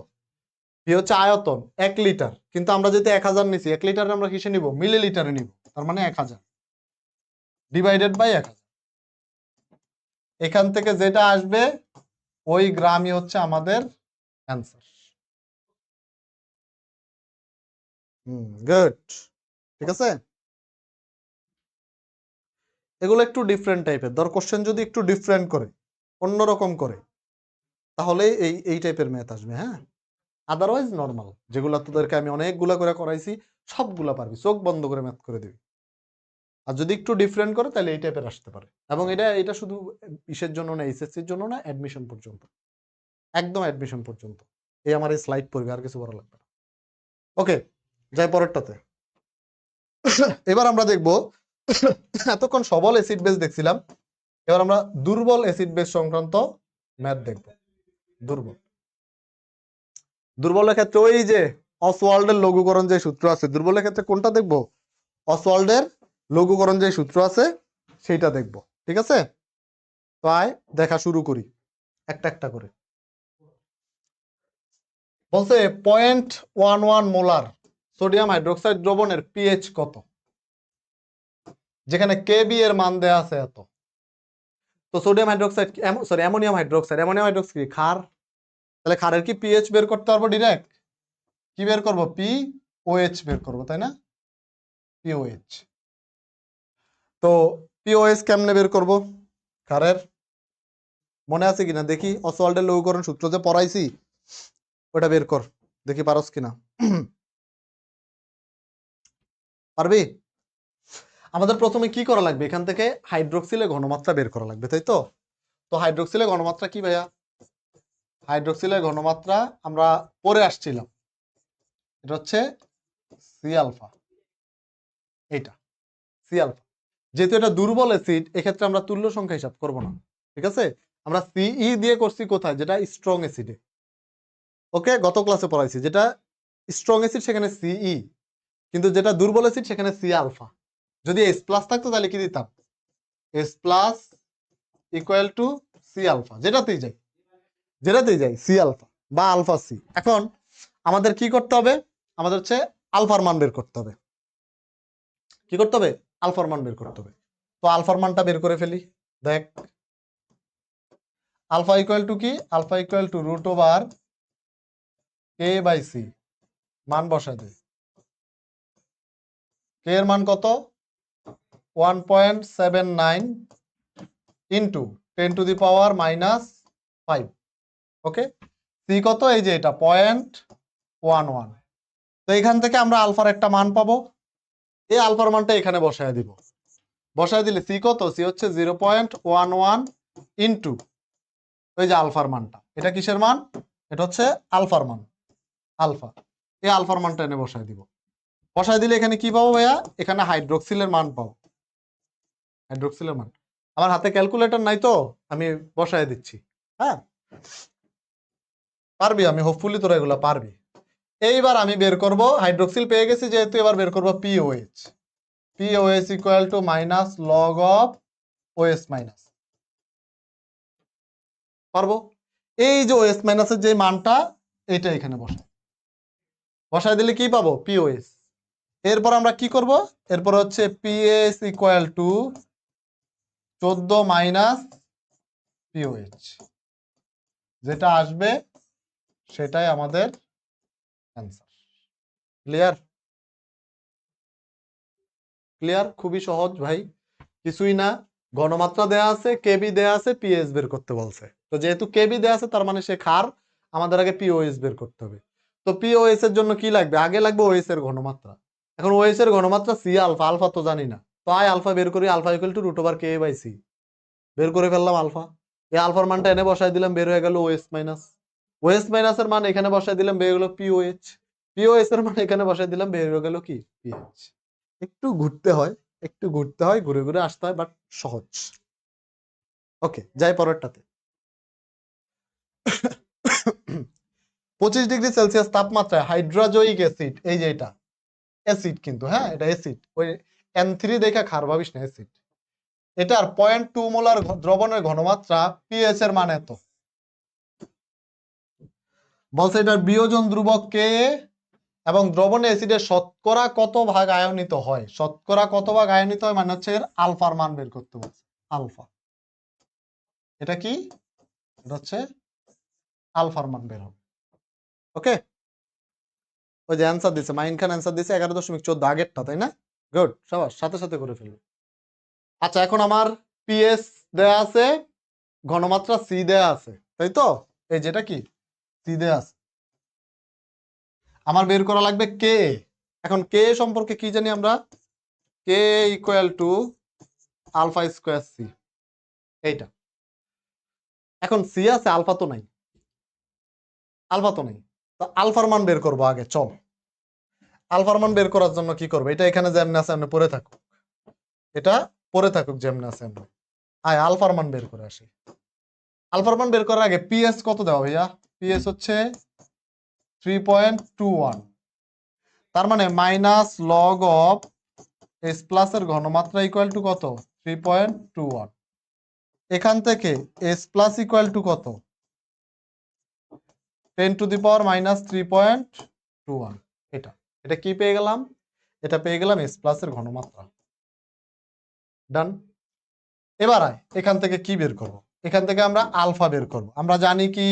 ভি হচ্ছে আয়তন 1 লিটার, কিন্তু আমরা যদি 1000 নিছি, 1 লিটার আমরা কিসে নিব? মিলিলিটারে নিব। তার মানে 1000 ডিভাইডেড বাই 1000। এখান থেকে যেটা আসবে ওই গ্রামই হচ্ছে আমাদের অ্যান্সার। গুড। ঠিক আছে, এগুলো একটু ডিফারেন্ট টাইপের। ধর কোশ্চেন যদি একটু ডিফারেন্ট করে, অন্যরকম করে, তাহলে এই টাইপের ম্যাথ আসবে। হ্যাঁ, আদারওয়াইজ নর্মাল যেগুলো তোদেরকে আমি অনেকগুলা করে করাইছি সবগুলা পারবি, চোখ বন্ধ করে ম্যাথ করে দিবি। আর যদি একটু ডিফারেন্ট করে তাহলে এই টাইপের আসতে পারে। এবং এটা শুধু ইসের জন্য না, এইচএসসির জন্য না, অ্যাডমিশন পর্যন্ত, একদম অ্যাডমিশন পর্যন্ত। এই আমার এই স্লাইড পড়বে, আর কিছু বড় লাগবে না। ওকে, যাই পরেরটাতে। এবার আমরা দেখব, এতক্ষণ সবল অ্যাসিড বেস দেখছিলাম, এবার আমরা দুর্বল অ্যাসিড বেস সংক্রান্ত ম্যাথ দেখব। দুর্বলের ক্ষেত্রে ওই যে অসওয়াল্ডের লঘুকরণ যে সূত্র আছে, দুর্বলের ক্ষেত্রে কোনটা দেখব? অসওয়াল্ডের লঘুকরণ যে সূত্র আছে সেইটা দেখব। ঠিক আছে, তো আয় দেখা শুরু করি একটা একটা করে। বলছে 0.11 মোলার সোডিয়াম হাইড্রোক্সাইড দ্রবণের পিএইচ কত? যেখানে কেবি এর মান দেয়া আছে এত। তো sodium hydroxide, sorry ammonium hydroxide, কি ক্ষার? তাহলে ক্ষারের কি পিএইচ বের করতে পারবো ডিরেক্ট? কি বের করব? পিওএইচ বের করব, তাই না? পিওএইচ। তো পিওএইচ কেমনে বের করব ক্ষারের? মনে আছে কিনা দেখি, অসওয়াল্ডের লঘুকরণ সূত্র যে পড়াইছি ওটা বের কর, দেখি পারস কিনা। পারবি? আমাদের প্রথমে কি করা লাগবে? এখান থেকে হাইড্রোক্সিলের ঘনমাত্রা বের করা লাগবে, তাই তো? তো হাইড্রোক্সিলের ঘনমাত্রা কি ভাইয়া? হাইড্রোক্সিলের ঘনমাত্রা আমরা পরে আসছিলাম, এটা হচ্ছে সি আলফা। এটা সি আলফা। যেহেতু এটা দুর্বল অ্যাসিড, এক্ষেত্রে আমরা তুল্য সংখ্যা হিসাব করব না। ঠিক আছে, আমরা সিই দিয়ে করছি কোথায়? যেটা স্ট্রং অ্যাসিডে। ওকে, গত ক্লাসে পড়াইছি, যেটা স্ট্রং অ্যাসিড সেখানে সিই, কিন্তু যেটা দুর্বল অ্যাসিড সেখানে সি আলফা। যদি এস প্লাস থাকতো তাহলে কি দিতাম? S plus equal to C alpha, যেটাতেই যাই সি আলফা বা আলফা সি। এখন আমাদের কি করতে হবে? আমাদের হচ্ছে আলফার মান বের করতে হবে। কি করতে হবে? আলফার মান বের করতে হবে। তো আলফার মানটা বের করে ফেলি। দেখ, আলফা ইকুয়াল টু কি? আলফা ইকুয়াল টু √/a/c, মান বসা দে। কে এর মান কত? 1.79 ইন্টু 10⁻⁻5। ওকে, সি কত? এই যে এটা 0.11। তো এখান থেকে আমরা আলফার একটা মান পাবো। এই আলফার মানটা এখানে বসায় দিব। বসায় দিলে সি কত? সি হচ্ছে 0.11 ইন্টু ওই যে আলফার মানটা। এটা কিসের মান? এটা হচ্ছে আলফার মান, আলফা। এই আলফার মানটা এনে বসায় দিব। বসায় দিলে এখানে কি পাবো ভাইয়া? এখানে হাইড্রোক্সিলের মান পাবো, হাইড্রোক্সিলের মান। আমার হাতে ক্যালকুলেটর নাই তো আমি বসায় দিচ্ছি। হ্যাঁ, পারবি, আমি হোপফুলি তোরা এগুলো পারবি। এইবার আমি বের করব, হাইড্রোক্সিল পেয়ে গেছি যেহেতু, এবার বের করব pOH. POH equal to minus log of OS minus. পারবো? এই যে ওএস মাইনাসের যে মানটা, এটা এখানে বসায় দিলে কি পাবো? পিওএস। এরপর আমরা কি করব? এরপর হচ্ছে PS equal to 14 minus pOH, যেটা আসবে সেটাই আমাদের অ্যান্সার। ক্লিয়ার? ক্লিয়ার? খুবই সহজ ভাই, কিছুই না। ঘনমাত্রা দেয়া আছে, কেবি দেয়া আছে, পিএস বের করতে বলছে। তো যেহেতু কেবি দেয়া আছে তার মানে সে ক্ষার, আমাদের আগে পিওএস বের করতে হবে। তো পিওএস এর জন্য কি লাগবে? আগে লাগবে ওএস এর ঘনমাত্রা। এখন ওএস এর ঘনমাত্রা সি আলফা, আলফা তো জানি না। তো আলফা বের করি, আলফা ইকুয়াল টু √K/C। বের করে ফেললাম আলফা। এই আলফার মানটা এনে বসাই দিলাম, বের হয়ে গেল ওএস মাইনাস। ওএস মাইনাসের মান এখানে বসাই দিলাম, বের হয়ে গেল পিওএইচ। পিওএস এর মান এখানে বসাই দিলাম, বের হয়ে গেল কি? পিএইচ। একটু ঘুরতে হয়, একটু ঘুরতে হয়, ঘুরে ঘুরে আসতে হয়, বাট সহজ। ওকে, যাই পরেরটাতে। 25°C তাপমাত্রায় হাইড্রোজয়িক অ্যাসিড, এই যে এটা অ্যাসিড কিন্তু, হ্যাঁ এটা অ্যাসিড, ওই N3 দেখা খার ভাবিস না, অ্যাসিড। এটার 0.2 মোলার দ্রবণের ঘনমাত্রা, পিএইচ এর মান এত। বলছে এটার বিয়োজন ধ্রুবক কে এবং দ্রবণে অ্যাসিডের শতকরা কত ভাগ আয়নিত হয়। শতকরা কত ভাগ আয়নিত হয় মানে হচ্ছে এর আলফার মান বের করতে বলছে। আলফা, এটা কি? এটা হচ্ছে আলফার মান বের হবে। ওকে, ওই যে অ্যান্সার দিছে মাইন খান, অ্যান্সার দিছে 11.14 আগেরটা, তাই না? গুড, সবার সাথে সাথে করে ফেলবে। আচ্ছা, এখন আমার পিএস দেয়া আছে, ঘনমাত্রা সি দেয়া আছে, তাই তো? এই যেটা কি সি দেয়া আছে, আমার বের করা লাগবে কে। এখন কে সম্পর্কে কি জানি আমরা? K equal to alpha square C, এইটা। এখন সি আছে, আলফা তো নাই, আলফা তো নেই। তো আলফার মান বের করবো আগে, চল। আলফার মান বের করার জন্য কি করবো? এটা এখানে যেমন আছে এমনি পড়ে থাকুক, এটা পড়ে থাকুক যেমন আছে এমনি। আয় আলফার মান বের করে আসি। আলফার মান বের করার আগে পিএস কত দেওয়া ভাইয়া? পিএস হচ্ছে 3.21, তার মানে minus log of S plus এর ঘনমাত্রা ইকুয়াল টু কত? 3.21। এখান থেকে এস প্লাস ইকুয়াল টু কত? 10⁻³ এটা। এটা কি পেয়ে গেলাম? এটা পেয়ে গেলাম এস প্লাস এর ঘনমাত্রা। ডান। এবার আয়, এখান থেকে কি বের করব? এখান থেকে আমরা আলফা বের করব। আমরা জানি কি?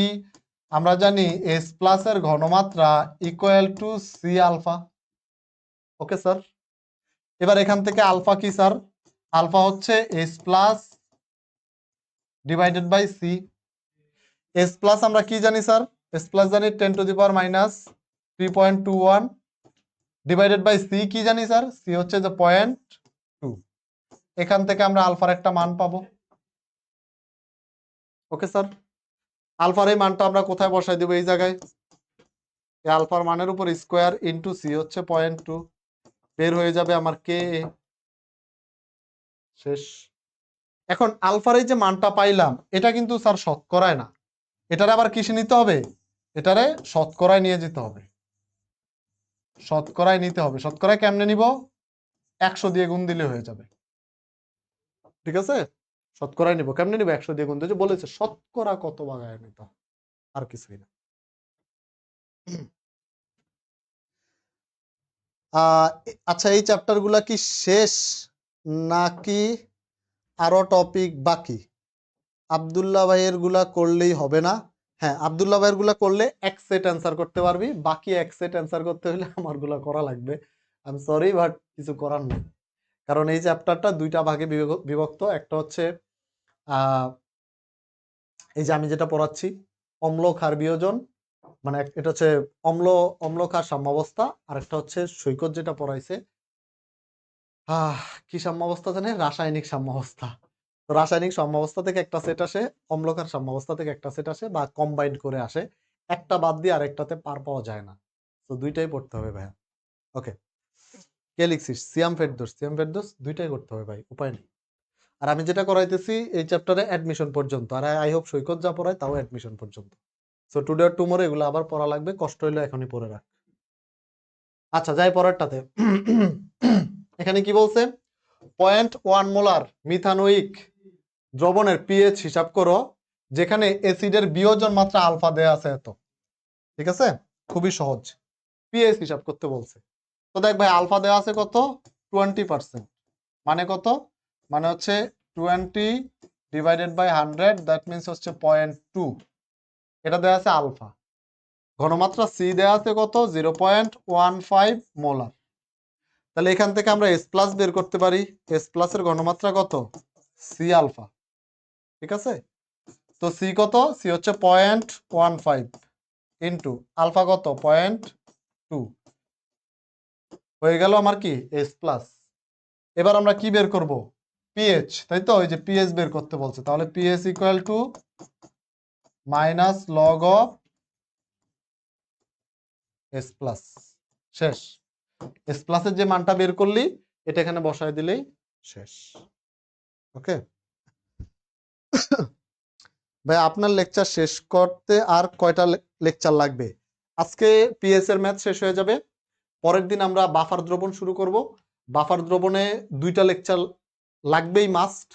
আমরা জানি এস প্লাস এর ঘনমাত্রা equal to C alpha. Okay sir. এবার এখান থেকে আলফা কি স্যার? আলফা হচ্ছে H plus divided by C. H plus আমরা কি জানি স্যার? এস প্লাস জানি 10⁻³ ডিভাইডেড বাই সি কি জানি স্যার? সি হচ্ছে যে 0.2। এখান থেকে আমরা আলফার একটা মান পাবো। ওকে স্যার, আলফার এই মানটা আমরা কোথায় বসাই দিব? এই জায়গায়। এই আলফার মানের উপর স্কোয়ার ইন্টু সি হচ্ছে 0.2, বের হয়ে যাবে আমার কে। শেষ। এখন আলফার এই যে মানটা পাইলাম, এটা কিন্তু স্যার শতকরায় না, এটারে আবার কিসে নিতে হবে? এটারে শতকরায় নিয়ে যেতে হবে। শতকরায় নিতে হবে। শতকরায় কেমনে নিব? 100 দিয়ে গুণ দিলে হয়ে যাবে। ঠিক আছে, শতকরায় নিব। কেমনে নিব? 100 দিয়ে গুণ দিয়ে। বলেছে শতকরা কত ভাগ আয়নিত, আর কিছুই না। আচ্ছা, এই চ্যাপ্টার গুলা কি শেষ নাকি আরো টপিক বাকি? আব্দুল্লাহ ভাইয়ের গুলা করলেই হবে না। হ্যাঁ, আব্দুল্লাহ ভাইয়ের গুলা করলে এক সেট অ্যান্সার করতে পারবি, বাকি এক সেট অ্যান্সার করতে হলে আমার গুলা করা লাগবে। আই এম সরি, বাট কিছু করার নেই। কারণ এই চ্যাপ্টারটা দুইটা ভাগে বিভক্ত। একটা হচ্ছে এই যে আমি যেটা পড়াচ্ছি অম্ল ক্ষার বিয়োজন, মানে এটা হচ্ছে অম্ল ক্ষার সাম্যাবস্থা, আর একটা হচ্ছে সৈকত যেটা পড়াইছে কি সাম্যাবস্থা জানেন, রাসায়নিক সাম্যাবস্থা। তো রাসায়নিক সাম্যাবস্থা থেকে একটা সেট আসে, অম্লকার সাম্যাবস্থা থেকে একটা সেট আসে, বা কম্বাইন্ড করে আসে, একটা বাদ দিয়ে আরেকটাতে পার পাওয়া যায় না। তো দুইটাই পড়তে হবে ভাইয়া। ওকে, কে লিখছিস? সিয়াম ফেরদৌস দুইটাই করতে হবে ভাই, উপায় নেই। আর আমি যেটা করাইতেছি এই চ্যাপ্টারে অ্যাডমিশন পর্যন্ত, আর আই হোপ সৈকত যা পড়ায় তাও অ্যাডমিশন পর্যন্ত। সো টুডে আর টুমোরো এগুলো আবার পড়া লাগবে, কষ্ট হইলে এখনই পড়ে রাখ। আচ্ছা যাই পরেরটাতে। এখানে কি বলছে? 0.1 মোলার মিথানোয়িক দ্রবণের পিএইচ হিসাব করো যেখানে অ্যাসিডের বিয়োজন মাত্রা আলফা দেয়া আছে এত। ঠিক আছে, খুবই সহজ। পিএইচ হিসাব করতে বলছে। তো দেখ ভাই, আলফা দেওয়া আছে কত? 20%। মানে কত? মানে হচ্ছে 20 ডিভাইডেড বাই 100, দ্যাট মিনস হচ্ছে 0.2। এটা দেওয়া আছে আলফা। ঘনমাত্রা সি দেওয়া আছে কত? 0.15 মোলার। তাহলে এখান থেকে আমরা এস প্লাস বের করতে পারি। এস প্লাসের ঘনমাত্রা কত? C alpha. ঠিক আছে, তো সি কত? সি হচ্ছে 0.15 ইন্টু আলফা কত? 0.2 হয়ে গেল আমার কি এস প্লাস। এবার আমরা কি বের করব? পিএইচ, তাই তো? ওই যে পিএইচ বের করতে বলছে, তাহলে pH equal to minus log of S plus. শেষ। এস প্লাসের যে মানটা বের করলি এটা এখানে বসায় দিলেই শেষ। ওকে ভাই, আপনার লেকচার শেষ করতে আর কয়টা লেকচার লাগবে? আজকে পিএস এর ম্যাথ শেষ হয়ে যাবে, পরের দিন আমরা বাফার দ্রবণ শুরু করব। বাফার দ্রবণে 2টা লেকচার লাগবেই মাস্ট।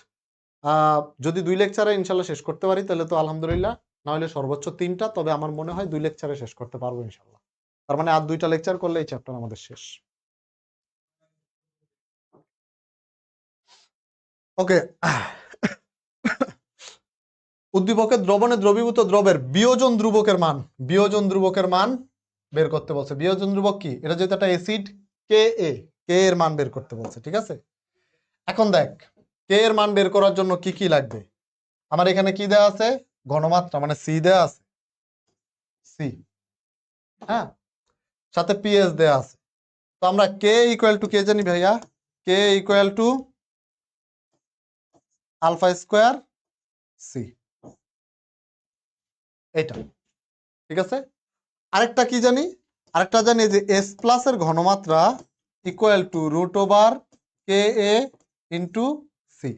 যদি 2 লেকচারে ইনশাল্লাহ শেষ করতে পারি তাহলে তো আলহামদুলিল্লাহ, না হলে সর্বোচ্চ 3টা, তবে আমার মনে হয় 2 লেকচারে শেষ করতে পারবো ইনশাল্লাহ। তার মানে আর 2টা লেকচার করলে এই চ্যাপ্টার আমাদের শেষ। ওকে, উদ্দীপকের দ্রবণে দ্রবীভূত দ্রবের বিয়োজন ধ্রুবকের মান বের করতে বলছে। বিয়োজন ধ্রুবক কি? এটা যেহেতু একটা অ্যাসিড, কে এর মান বের করতে বলছে। ঠিক আছে, এখন দেখ কে এর মান বের করার জন্য কি কি লাগবে। আমার এখানে কি দেওয়া আছে? ঘনমাত্রা, মানে সি দেওয়া আছে, সি, হ্যাঁ, সাথে পিএস দেওয়া আছে। তো আমরা কে ইকুয়াল টু কে জানি ভাইয়া, K equal to alpha square C, এটা। ঠিক আছে, আরেকটা কি জানি? আরেকটা জানি যে এস প্লাস এর ঘনমাত্রা equal to root over K A into C.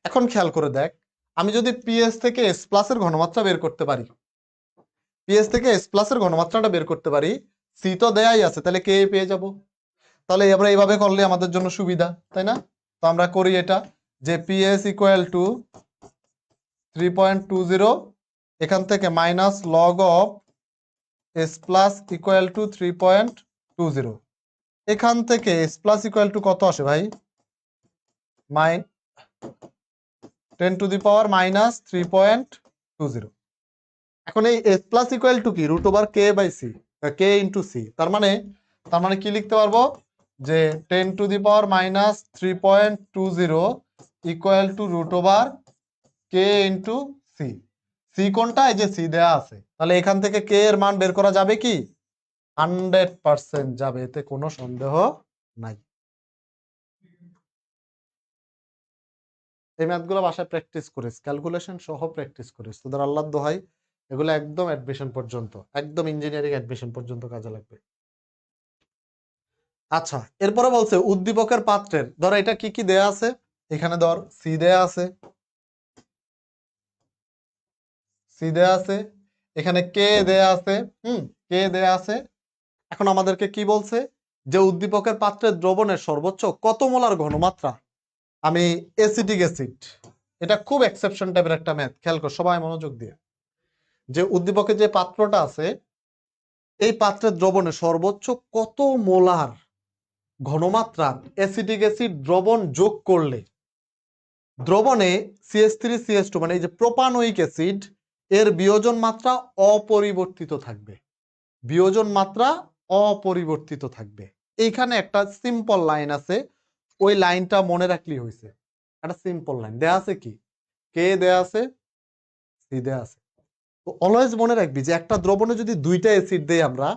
এখন খেয়াল করে দেখ, আমি যদি পিএস থেকে এস প্লাস এর ঘনমাত্রা বের করতে পারি, পিএস থেকে এস প্লাস এর ঘনমাত্রাটা বের করতে পারি, সি তো দেয়াই আছে, তাহলে কে পেয়ে যাব। তাহলে আমরা এইভাবে করলে আমাদের জন্য সুবিধা, তাই না? তো আমরা করি এটা, যে পিএস ইকুয়াল টু 3.20, এখান থেকে minus log of S plus equal two 3.20, এখান থেকে এস প্লাস ইকুয়াল টু কত আসে ভাই? 10 টু দি পাওয়ার মাইনাস 3.20। এখন এই এস প্লাস ইকুয়াল টু কি? Root over K by C, K into C. তার মানে কি লিখতে পারবো? যে 10 to the power minus 3.20 equal to root over K into C. C কোনটা? এই যে সি দেয়া আছে। তাহলে এখান থেকে কে এর মান বের করা যাবে কি? 100% যাবে, এতে কোনো সন্দেহ নাই। এই ম্যাথগুলো বাসায় প্র্যাকটিস করিস, ক্যালকুলেশন সহ প্র্যাকটিস করিস, তোদের আল্লাহর দোহাই এগুলো একদম অ্যাডমিশন পর্যন্ত, একদম ইঞ্জিনিয়ারিং অ্যাডমিশন পর্যন্ত কাজে লাগবে। আচ্ছা, এরপরে বলছে উদ্দীপকের পাত্রের, ধর এটা কি কি দেয়া আছে, এখানে ধর সি দেয়া আছে, সি দেয়া আছে, এখানে কে দেয়া আছে, কে দেয়া আছে। এখন আমাদেরকে কি বলছে? যে উদ্দীপকের পাত্রের দ্রবণের সর্বোচ্চ কত মোলার ঘনমাত্রা, আমি অ্যাসিটিক অ্যাসিড, এটা খুব এক্সেপশন টাইপের একটা ম্যাথ, খেয়াল কর সবাই মনোযোগ দিয়ে। যে উদ্দীপকের যে পাত্রটা আছে, এই পাত্রের দ্রবণে সর্বোচ্চ কত মোলার ঘনমাত্রার অ্যাসিটিক অ্যাসিড দ্রবণ যোগ করলে দ্রবণে CH3CH2 মানে এই যে প্রোপানোয়িক অ্যাসিড এর বিয়োজন মাত্রা অপরিবর্তিত থাকবে। বিয়োজন মাত্রা অপরিবর্তিত থাকবে। এইখানে একটা সিম্পল লাইন আছে, ওই লাইনটা মনে রাখলেই হয়েছে। একটা সিম্পল লাইন দেয়া আছে, কি কে দেয়া আছে, সি দেয়া আছে। তো অলওয়েজ মনে রাখবি যে একটা দ্রবণে যদি দুইটা অ্যাসিড দেই আমরা,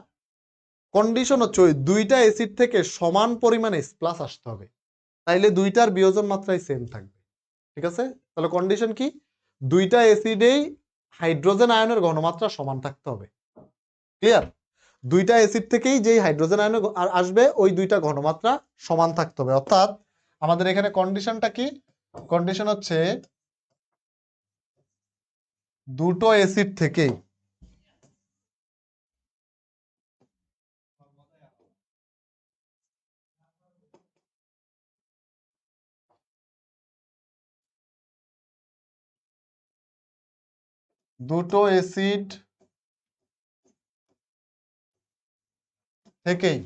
কন্ডিশন হচ্ছে ওই দুইটা অ্যাসিড থেকে সমান পরিমাণে H+ আসতে হবে, তাইলে দুইটার বিয়োজন মাত্রাই সেম থাকবে। ঠিক আছে, তাহলে কন্ডিশন কি, দুইটা অ্যাসিডেই হাইড্রোজেন আয়নের ঘনমাত্রা সমান থাকতে হবে। ক্লিয়ার? দুইটা অ্যাসিড থেকেই যেই হাইড্রোজেন আয়ন আসবে ওই দুইটা ঘনমাত্রা সমান থাকতে হবে। অর্থাৎ আমাদের এখানে কন্ডিশনটা কি, কন্ডিশন হচ্ছে দুটো অ্যাসিড থেকেই দুটো অ্যাসিড থেকেই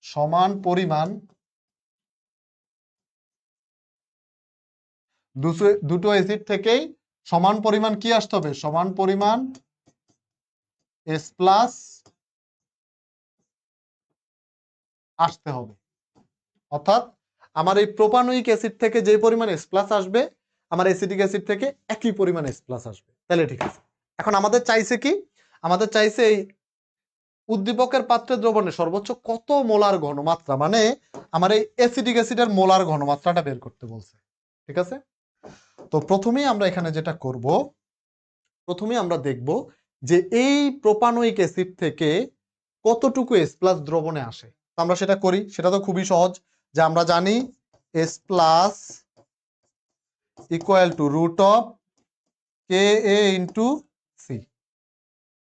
সমান পরিমাণ, দুটো অ্যাসিড থেকেই সমান পরিমাণ কি আসতে হবে, সমান পরিমাণ H+ আসতে হবে। অর্থাৎ আমার এই প্রোপানোয়িক অ্যাসিড থেকে যে পরিমাণ H+ আসবে, আমার অ্যাসিটিক অ্যাসিড থেকে একই পরিমাণ H+ আসবে, তাহলে ঠিক আছে। এখন আমাদের চাইছে কি, আমাদের চাইছে এই উদ্দীপকের পাত্রে দ্রবণে সর্বোচ্চ কত মোলার ঘনমাত্রা, মানে আমার এই অ্যাসিটিক অ্যাসিডের মোলার ঘনমাত্রাটা বের করতে বলছে। ঠিক আছে, তো প্রথমেই আমরা এখানে যেটা করব, প্রথমেই আমরা দেখব যে এই প্রোপানোয়িক অ্যাসিড থেকে কতটুকু H+ দ্রবণে আসে। তো আমরা সেটা করি, সেটা তো খুবই সহজ, যে আমরা জানি H+ equal to root of K A into C.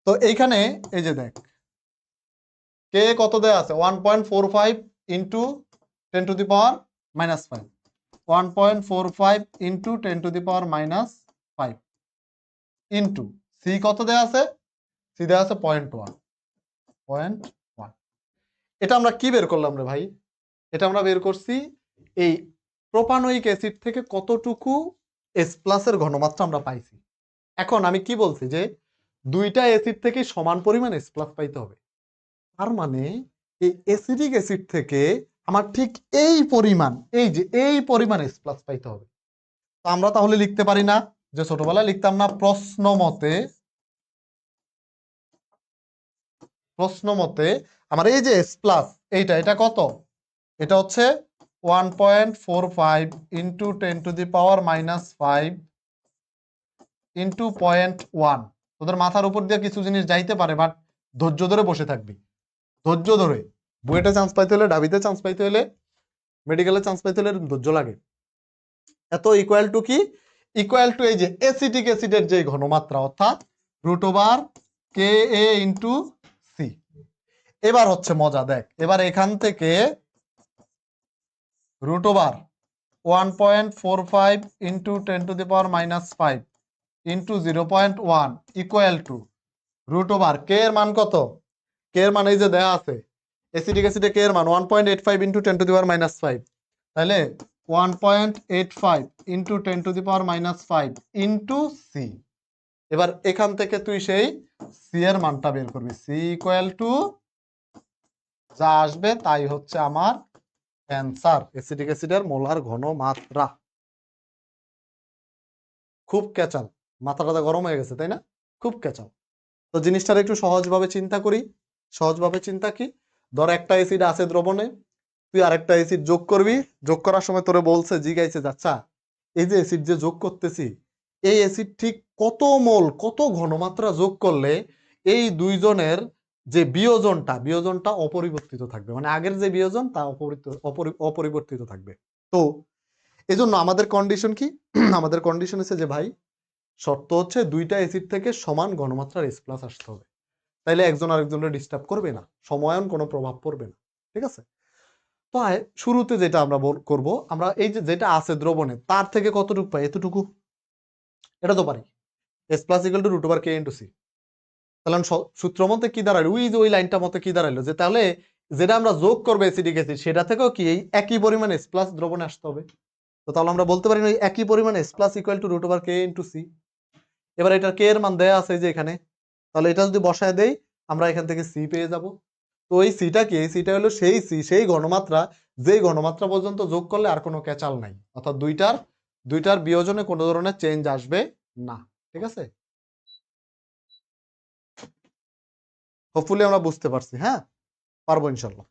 তো এইখানে এই যে দেখ কে কত দেয়া আছে, 1.45 ইন্টু 10⁻⁻5, 1.45 ইন্টু 10⁻⁻5 ইন্টু সি কত দেয়া আছে, সি দেয়া আছে 0.1। এটা আমরা কি বের করলাম রে ভাই, এটা আমরা বের করছি এই প্রোপানোয়িক অ্যাসিড থেকে কতটুকু H+ এর ঘনমাত্রা আমরা পাইছি। এখন আমি কি বলছি যে দুইটা অ্যাসিড থেকে সমান পরিমাণ H+ পাইতে হবে, তার মানে এই অ্যাসিডিক অ্যাসিড থেকে আমার ঠিক এই পরিমাণ, এই যে এই পরিমাণ H+ পাইতে হবে। তো আমরা তাহলে লিখতে পারি না, যে ছোটবেলায় লিখতাম না, প্রশ্ন মতে আমার এই যে H+ এইটা, এটা কত, এটা হচ্ছে 1.45 ইন্টু 10⁻⁻5 ইন্টু 0.1। তোদের মাথার উপর দিয়ে কিছু জিনিস যাইতে পারে, বাট ধৈর্য ধরে বসে থাকবি, ধৈর্য ধরে। বুয়েটে চান্স পাইতে হলে, ডাবিতে চান্স পাইতে হলে, মেডিকেলে চান্স পাইতে হলে ধৈর্য লাগে। এত ইকুয়াল টু কি, ইকুয়াল টু এই যে অ্যাসিটিক অ্যাসিডের যে ঘনমাত্রা, অর্থাৎ root over K A into C. এবার হচ্ছে মজা, দেখ এবার এখান থেকে root over 1.45 into 10⁻⁻5 into 0.1 equal to root over K এর মান কত, কে এর মান এই যে দেয়া আছে, অ্যাসিটিক অ্যাসিডে কে এর মান 1.85 ইন্টু 10⁻⁻5, তাহলে 1.85 ইন্টু 10⁻⁻5 ইন্টু সি। এবার এখান থেকে তুই সেই সি এর মানটা বের করবি, সি ইকুয়াল টু যা আসবে তাই হচ্ছে আমার অ্যান্সার, অ্যাসিটিক অ্যাসিডের মোলার ঘনমাত্রা। খুব ক্যাচাল, মাথাটা গরম হয়ে গেছে তাই না, খুব ক্যাচাল। তো জিনিসটার একটু সহজভাবে চিন্তা করি, সহজভাবে চিন্তা কি, ধর একটা অ্যাসিড আছে দ্রবণে, তুই আরেকটা অ্যাসিড যোগ করবি, যোগ করার সময় তোরে বলছে, জিগাইছে, আচ্ছা এই যে অ্যাসিড যে যোগ করতেছি, এই অ্যাসিড ঠিক কত মোল, কত ঘনমাত্রা যোগ করলে এই দুইজনের যে বিয়োজনটা অপরিবর্তিত থাকবে, মানে আগের যে বিয়োজন তা অপরিবর্তিত থাকবে। তো এজন্য আমাদের কন্ডিশন কি, আমাদের কন্ডিশন হচ্ছে যে ভাই শর্ত হচ্ছে দুইটা অ্যাসিড থেকে সমান ঘনমাত্রার H+ আসতে হবে, তাইলে একজন আরেকজনের ডিস্টার্ব করবে না, সময়ন কোনো প্রভাব পড়বে না। ঠিক আছে, তো শুরুতে যেটা আমরা করব, আমরা এই যে যেটা আছে দ্রবণে তার থেকে কতটুকু পাই, এতটুকু, এটা তো পারি, H+ equal to root over K into C. তাহলে সূত্র মতে কি দাঁড়ালো, ওই লাইনটা মতে কি দাঁড়ালো, যে তাহলে যেটা আমরা যোগ করবো অ্যাসিডিক অ্যাসিড, সেটা থেকেও কি এই একই পরিমাণ H+ দ্রবণে আসতে হবে। তো তাহলে আমরা বলতে পারি ওই একই পরিমাণ H+ equal to root over K into C. এবার এটা কে এর মান দেয়া আছে যে এখানে, তাহলে এটা যদি বসায় দেই আমরা এখান থেকে সি পেয়ে যাব। তো তো এই সিটা কি, এই সিটা হলো সেই সি, সেই ঘনমাত্রা যেই ঘনমাত্রা পর্যন্ত যোগ করলে আর কোনো ক্যাচাল নাই, অর্থাৎ দুইটার বিয়োজনে কোনো ধরনের চেঞ্জ আসবে না। ঠিক আছে, হোপফুলি আমরা বুঝতে পারছি। হ্যাঁ, পারবো ইনশাল্লাহ।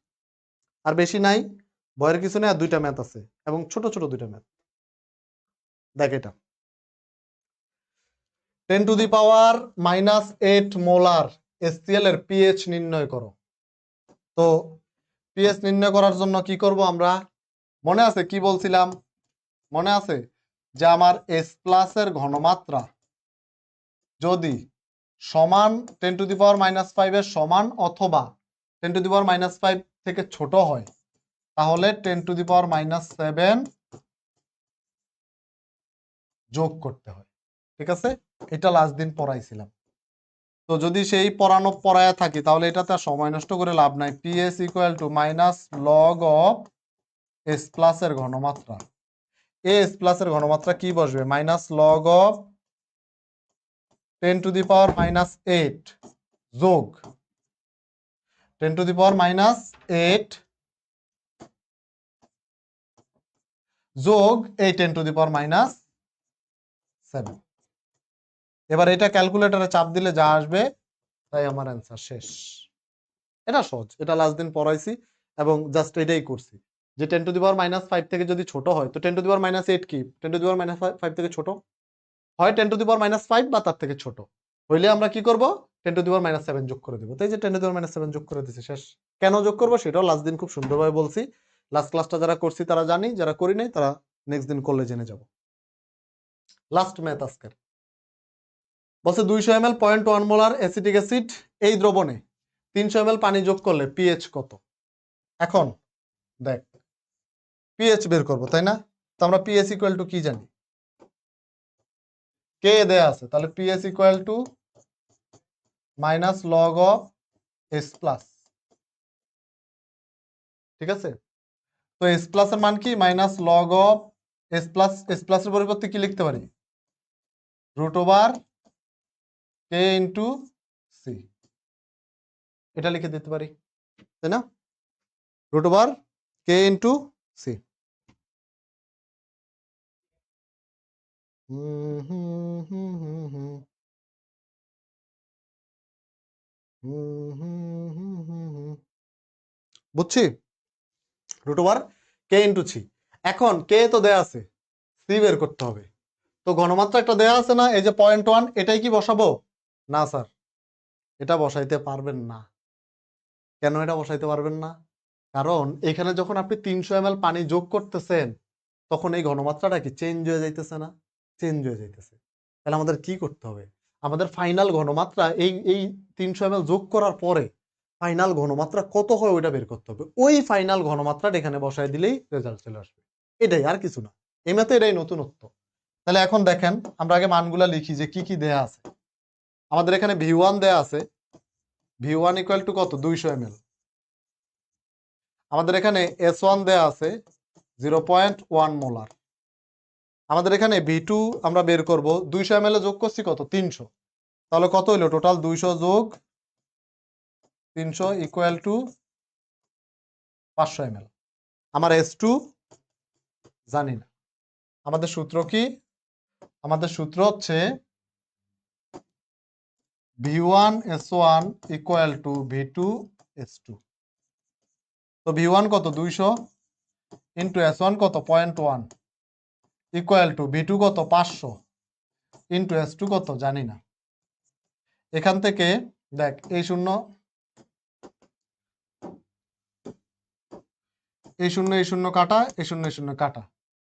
আর বেশি নাই, ভয়ের কিছু নেই। আর দুইটা ম্যাথ আছে এবং ছোট ছোট দুইটা ম্যাথ। দেখ এটা 10⁻⁻8 মোলার HCl এর পিএইচ নির্ণয় করো। তো পিএইচ নির্ণয় করার জন্য কি করব আমরা? মনে আছে কি বলছিলাম? মনে আছে যে আমার H+ এর ঘনমাত্রা যদি সমান 10⁻⁻5 এর সমান অথবা 10⁻⁻5 থেকে ছোট হয় তাহলে 10⁻⁻7 যোগ করতে হয়। ঠিক আছে, এটা লাস্ট দিন পড়াইছিলাম। তো যদি সেই পড়ায়া থাকি তাহলে এটাতে আর সময় নষ্ট করে লাভ নাই। PS equal to minus log of H+ এর ঘনমাত্রা। H+ এর ঘনমাত্রা কি বসবে? মাইনাস লগ অফ 10⁻⁻8 যোগ 10⁻⁻8 যোগ এই 10⁻⁻7। এবার এটা ক্যালকুলেটরে চাপ দিলে যা আসবে তাই আমার অ্যান্সার শেষ। এটা সহজ, এটা লাস্ট দিন পড়াইছি এবং জাস্ট এটাই করছি যে 10⁻⁻5 থেকে যদি ছোট হয় তো 10⁻⁻8 কি 10⁻⁻5 থেকে ছোট হয়, 10⁻⁻5 বা তার থেকে ছোট হইলে আমরা কি করব? 10⁻⁻7 যোগ করে দেব। তাই যে 10⁻⁻7 যোগ করে দিছি, শেষ। কেন যোগ করব সেটাও লাস্ট দিন খুব সুন্দরভাবে বলছি। লাস্ট ক্লাসটা যারা করছি তারা জানি, যারা করি নাই তারা নেক্সট দিন করলে জেনে যাব। লাস্ট ম্যাথ আজকের বলছে 200 ml 0.1 মোলার অ্যাসিটিক অ্যাসিড এই দ্রবণে 300 ml পানি যোগ করলে পিএইচ কত? এখন দেখ পিএইচ বের করব, তাই না? তো আমরা পিএইচ ইকুয়াল টু কি জানি? কে দেয়া আছে, তাহলে pH equal to minus log of H+। ঠিক আছে, তো H+ এর মান কি? মাইনাস লগ অফ H+ এর পরিবর্তে কি লিখতে পারি? √K ইন্টু সি, এটা লিখে দিতে পারি, তাই না? √K into C. বুঝছি? √K into C. এখন কে তো দেয়া আছে, সি বের করতে হবে। তো ঘনমাত্রা একটা দেয়া আছে না, এই যে 0.1, এটাই কি বসাবো? না স্যার, এটা বসাইতে পারবেন না। কেন এটা বসাইতে পারবেন না? কারণ এখানে যখন আপনি 300 ml পানি যোগ করতেছেন তখন এই ঘনমাত্রাটা কি চেঞ্জ হয়ে যাইতেছে না? চেঞ্জ হয়ে যাইতেছে। তাহলে আমাদের কি করতে হবে? আমাদের ফাইনাল ঘনমাত্রা এই 300 ml যোগ করার পরে ফাইনাল ঘনমাত্রা কত হয় ওইটা বের করতে হবে। ওই ফাইনাল ঘনমাত্রাটা এখানে বসায় দিলেই রেজাল্ট চলে আসবে। এটাই, আর কিছু না। এই ম্যাথে এটাই নতুনত্ব। তাহলে এখন দেখেন আমরা আগে মানগুলা লিখি যে কি কি দেয়া আছে। আমাদের এখানে V1 দেয়া আছে, V1 ইকুয়াল টু কত? 200 ml। আমাদের এখানে S1 দেয়া আছে 0.1 মোলার। আমাদের এখানে V2 আমরা বের করব, 200 ml যোগ করছি কত? 300। তাহলে কত হইলো? টোটাল 200 যোগ 300 ইকুয়াল টু 500 ml। আমার S2 জানি না। আমাদের সূত্র কি? আমাদের সূত্র হচ্ছে V1 S1 equal to V2 S2। তো V1 কত? 200 ইন্টু S1 কত? 0.1 ইকুয়াল টু V2 কত? 500 ইন্টু S2 কত? জানি না। এখান থেকে দেখ এই শূন্য এই শূন্য কাটা, এই শূন্য কাটা,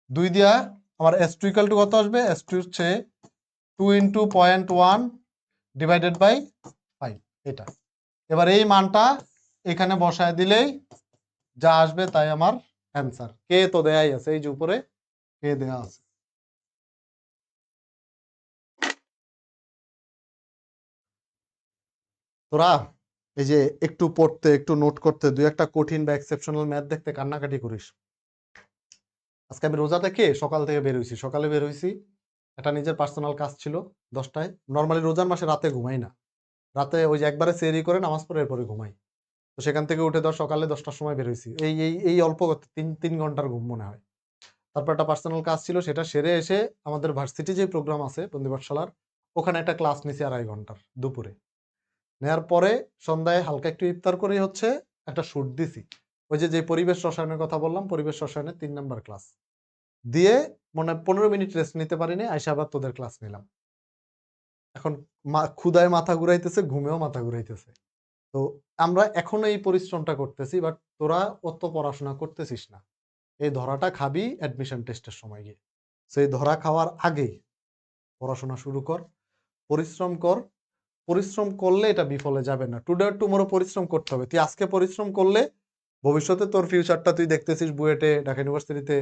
2 দিয়া আমার S2 ইকুয়াল টু কত আসবে? S2 হচ্ছে 2 ইন্টু 0.1 ডিভাইডেড বাই 5, এটা। এবার এই মানটা এখানে বসায় দিলেই যা আসবে তাই আমার অ্যান্সার। কে তো দেয়াই আছে, এই যে উপরে কে দেয়া আছে। তোরা এই যে একটু পড়তে একটু নোট করতে 2-1টা কঠিন বা এক্সেপশনাল ম্যাথ দেখতে কান্নাকাটি করিস। আজকে আমি রোজা থেকে সকাল থেকে বের হইছি, সকালে বের হইছি, একটা নিজের পার্সোনাল কাজ ছিল 10টায়। নর্মালি রোজার মাসে রাতে ঘুমাই না, রাতে ওই যে একবারে সেহরি করে নামাজ পড়ে এরপরে ঘুমাই। তো সেখান থেকে উঠে ধর সকালে 10টার সময় বের হইছি, এই অল্প তিন ঘন্টার ঘুম মনে হয়। তারপর একটা পার্সোনাল কাজ ছিল, সেটা সেরে এসে আমাদের ভার্সিটি যে প্রোগ্রাম আছে বন্দী পাঠশালার, ওখানে একটা ক্লাস নিছি 2.5 ঘন্টার দুপুরে। নেয়ার পরে সন্ধ্যায় হালকা একটু ইফতার করে হচ্ছে একটা শুট দিছি, ওই যে পরিবেশ রসায়নের কথা বললাম, পরিবেশ রসায়নের 3 নাম্বার ক্লাস দিয়ে মনে হয় 15 মিনিট রেস্ট নিতে পারিনি, আইসা আবার তোদের ক্লাস নিলাম। এখন ক্ষুধায় মাথা ঘুরাইতেছে, ঘুমেও মাথা ঘুরাইতেছে। তো আমরা এখনো এই পরিশ্রমটা করতেছি, বাট তোরা অত পড়াশোনা করতেছিস না। এই ধরাটা খাবি অ্যাডমিশন টেস্টের সময় গিয়ে। সেই ধরা খাওয়ার আগেই পড়াশোনা শুরু কর, পরিশ্রম কর। পরিশ্রম করলে এটা বিফলে যাবে না। টুডে অর টুমরো পরিশ্রম করতে হবে। তুই আজকে পরিশ্রম করলে ভবিষ্যতে তোর ফিউচারটা তুই দেখতেছিস বুয়েটে, ঢাকা ইউনিভার্সিটিতে,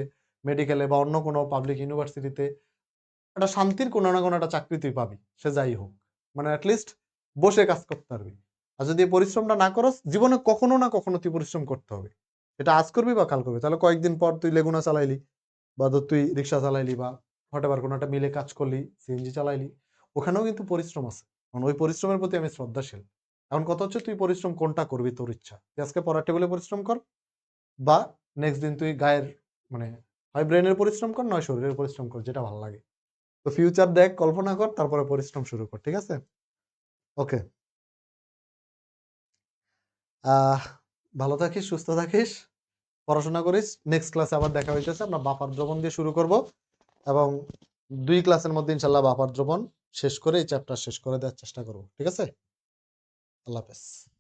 মেডিকেলে বা অন্য কোনো পাবলিক ইউনিভার্সিটিতে একটা শান্তির কোনো না কোনো একটা চাকরি তুই পাবি, সে যাই হোক। মানে অ্যাটলিস্ট বসে কাজ করতে পারবি। আর যদি এই পরিশ্রমটা না করস, জীবনে কখনো না কখনো তুই পরিশ্রম করতে হবে। এটা আজ করবি বা কাল করবি। তাহলে কয়েকদিন পর তুই লেগুনা চালাইলি, বা ধর তুই রিক্সা চালাইলি, বা হোয়াটএভার কোনো একটা মিলে কাজ করলি, সিএনজি চালাইলি, ওখানেও কিন্তু পরিশ্রম আছে। কারণ ওই পরিশ্রমের প্রতি আমি শ্রদ্ধাশীল। এখন কথা হচ্ছে তুই পরিশ্রম কোনটা করবি, তোর ইচ্ছা। তুই আজকে পড়ার টেবিলে পরিশ্রম কর, বা নেক্সট দিন তুই গায়ের মানে হয় ব্রেনের পরিশ্রম কর, নয় শরীরের পরিশ্রম কর, যেটা ভালো লাগে। তো ফিউচার দেখ, কল্পনা কর, তারপরে পরিশ্রম শুরু কর, ঠিক আছে? ওকে। আহ ভালো থাকিস, সুস্থ থাকিস, পড়াশোনা করিস। নেক্সট ক্লাসে আবার দেখা হইতেছে। আমরা বাপার দ্রবণ দিয়ে শুরু করব, এবং 2 ক্লাসের মধ্যে ইনশাল্লাহ বাপার দ্রবণ শেষ করে এই চ্যাপ্টার শেষ করে দেওয়ার চেষ্টা করব, ঠিক আছে? আল্লাহ হাফেজ।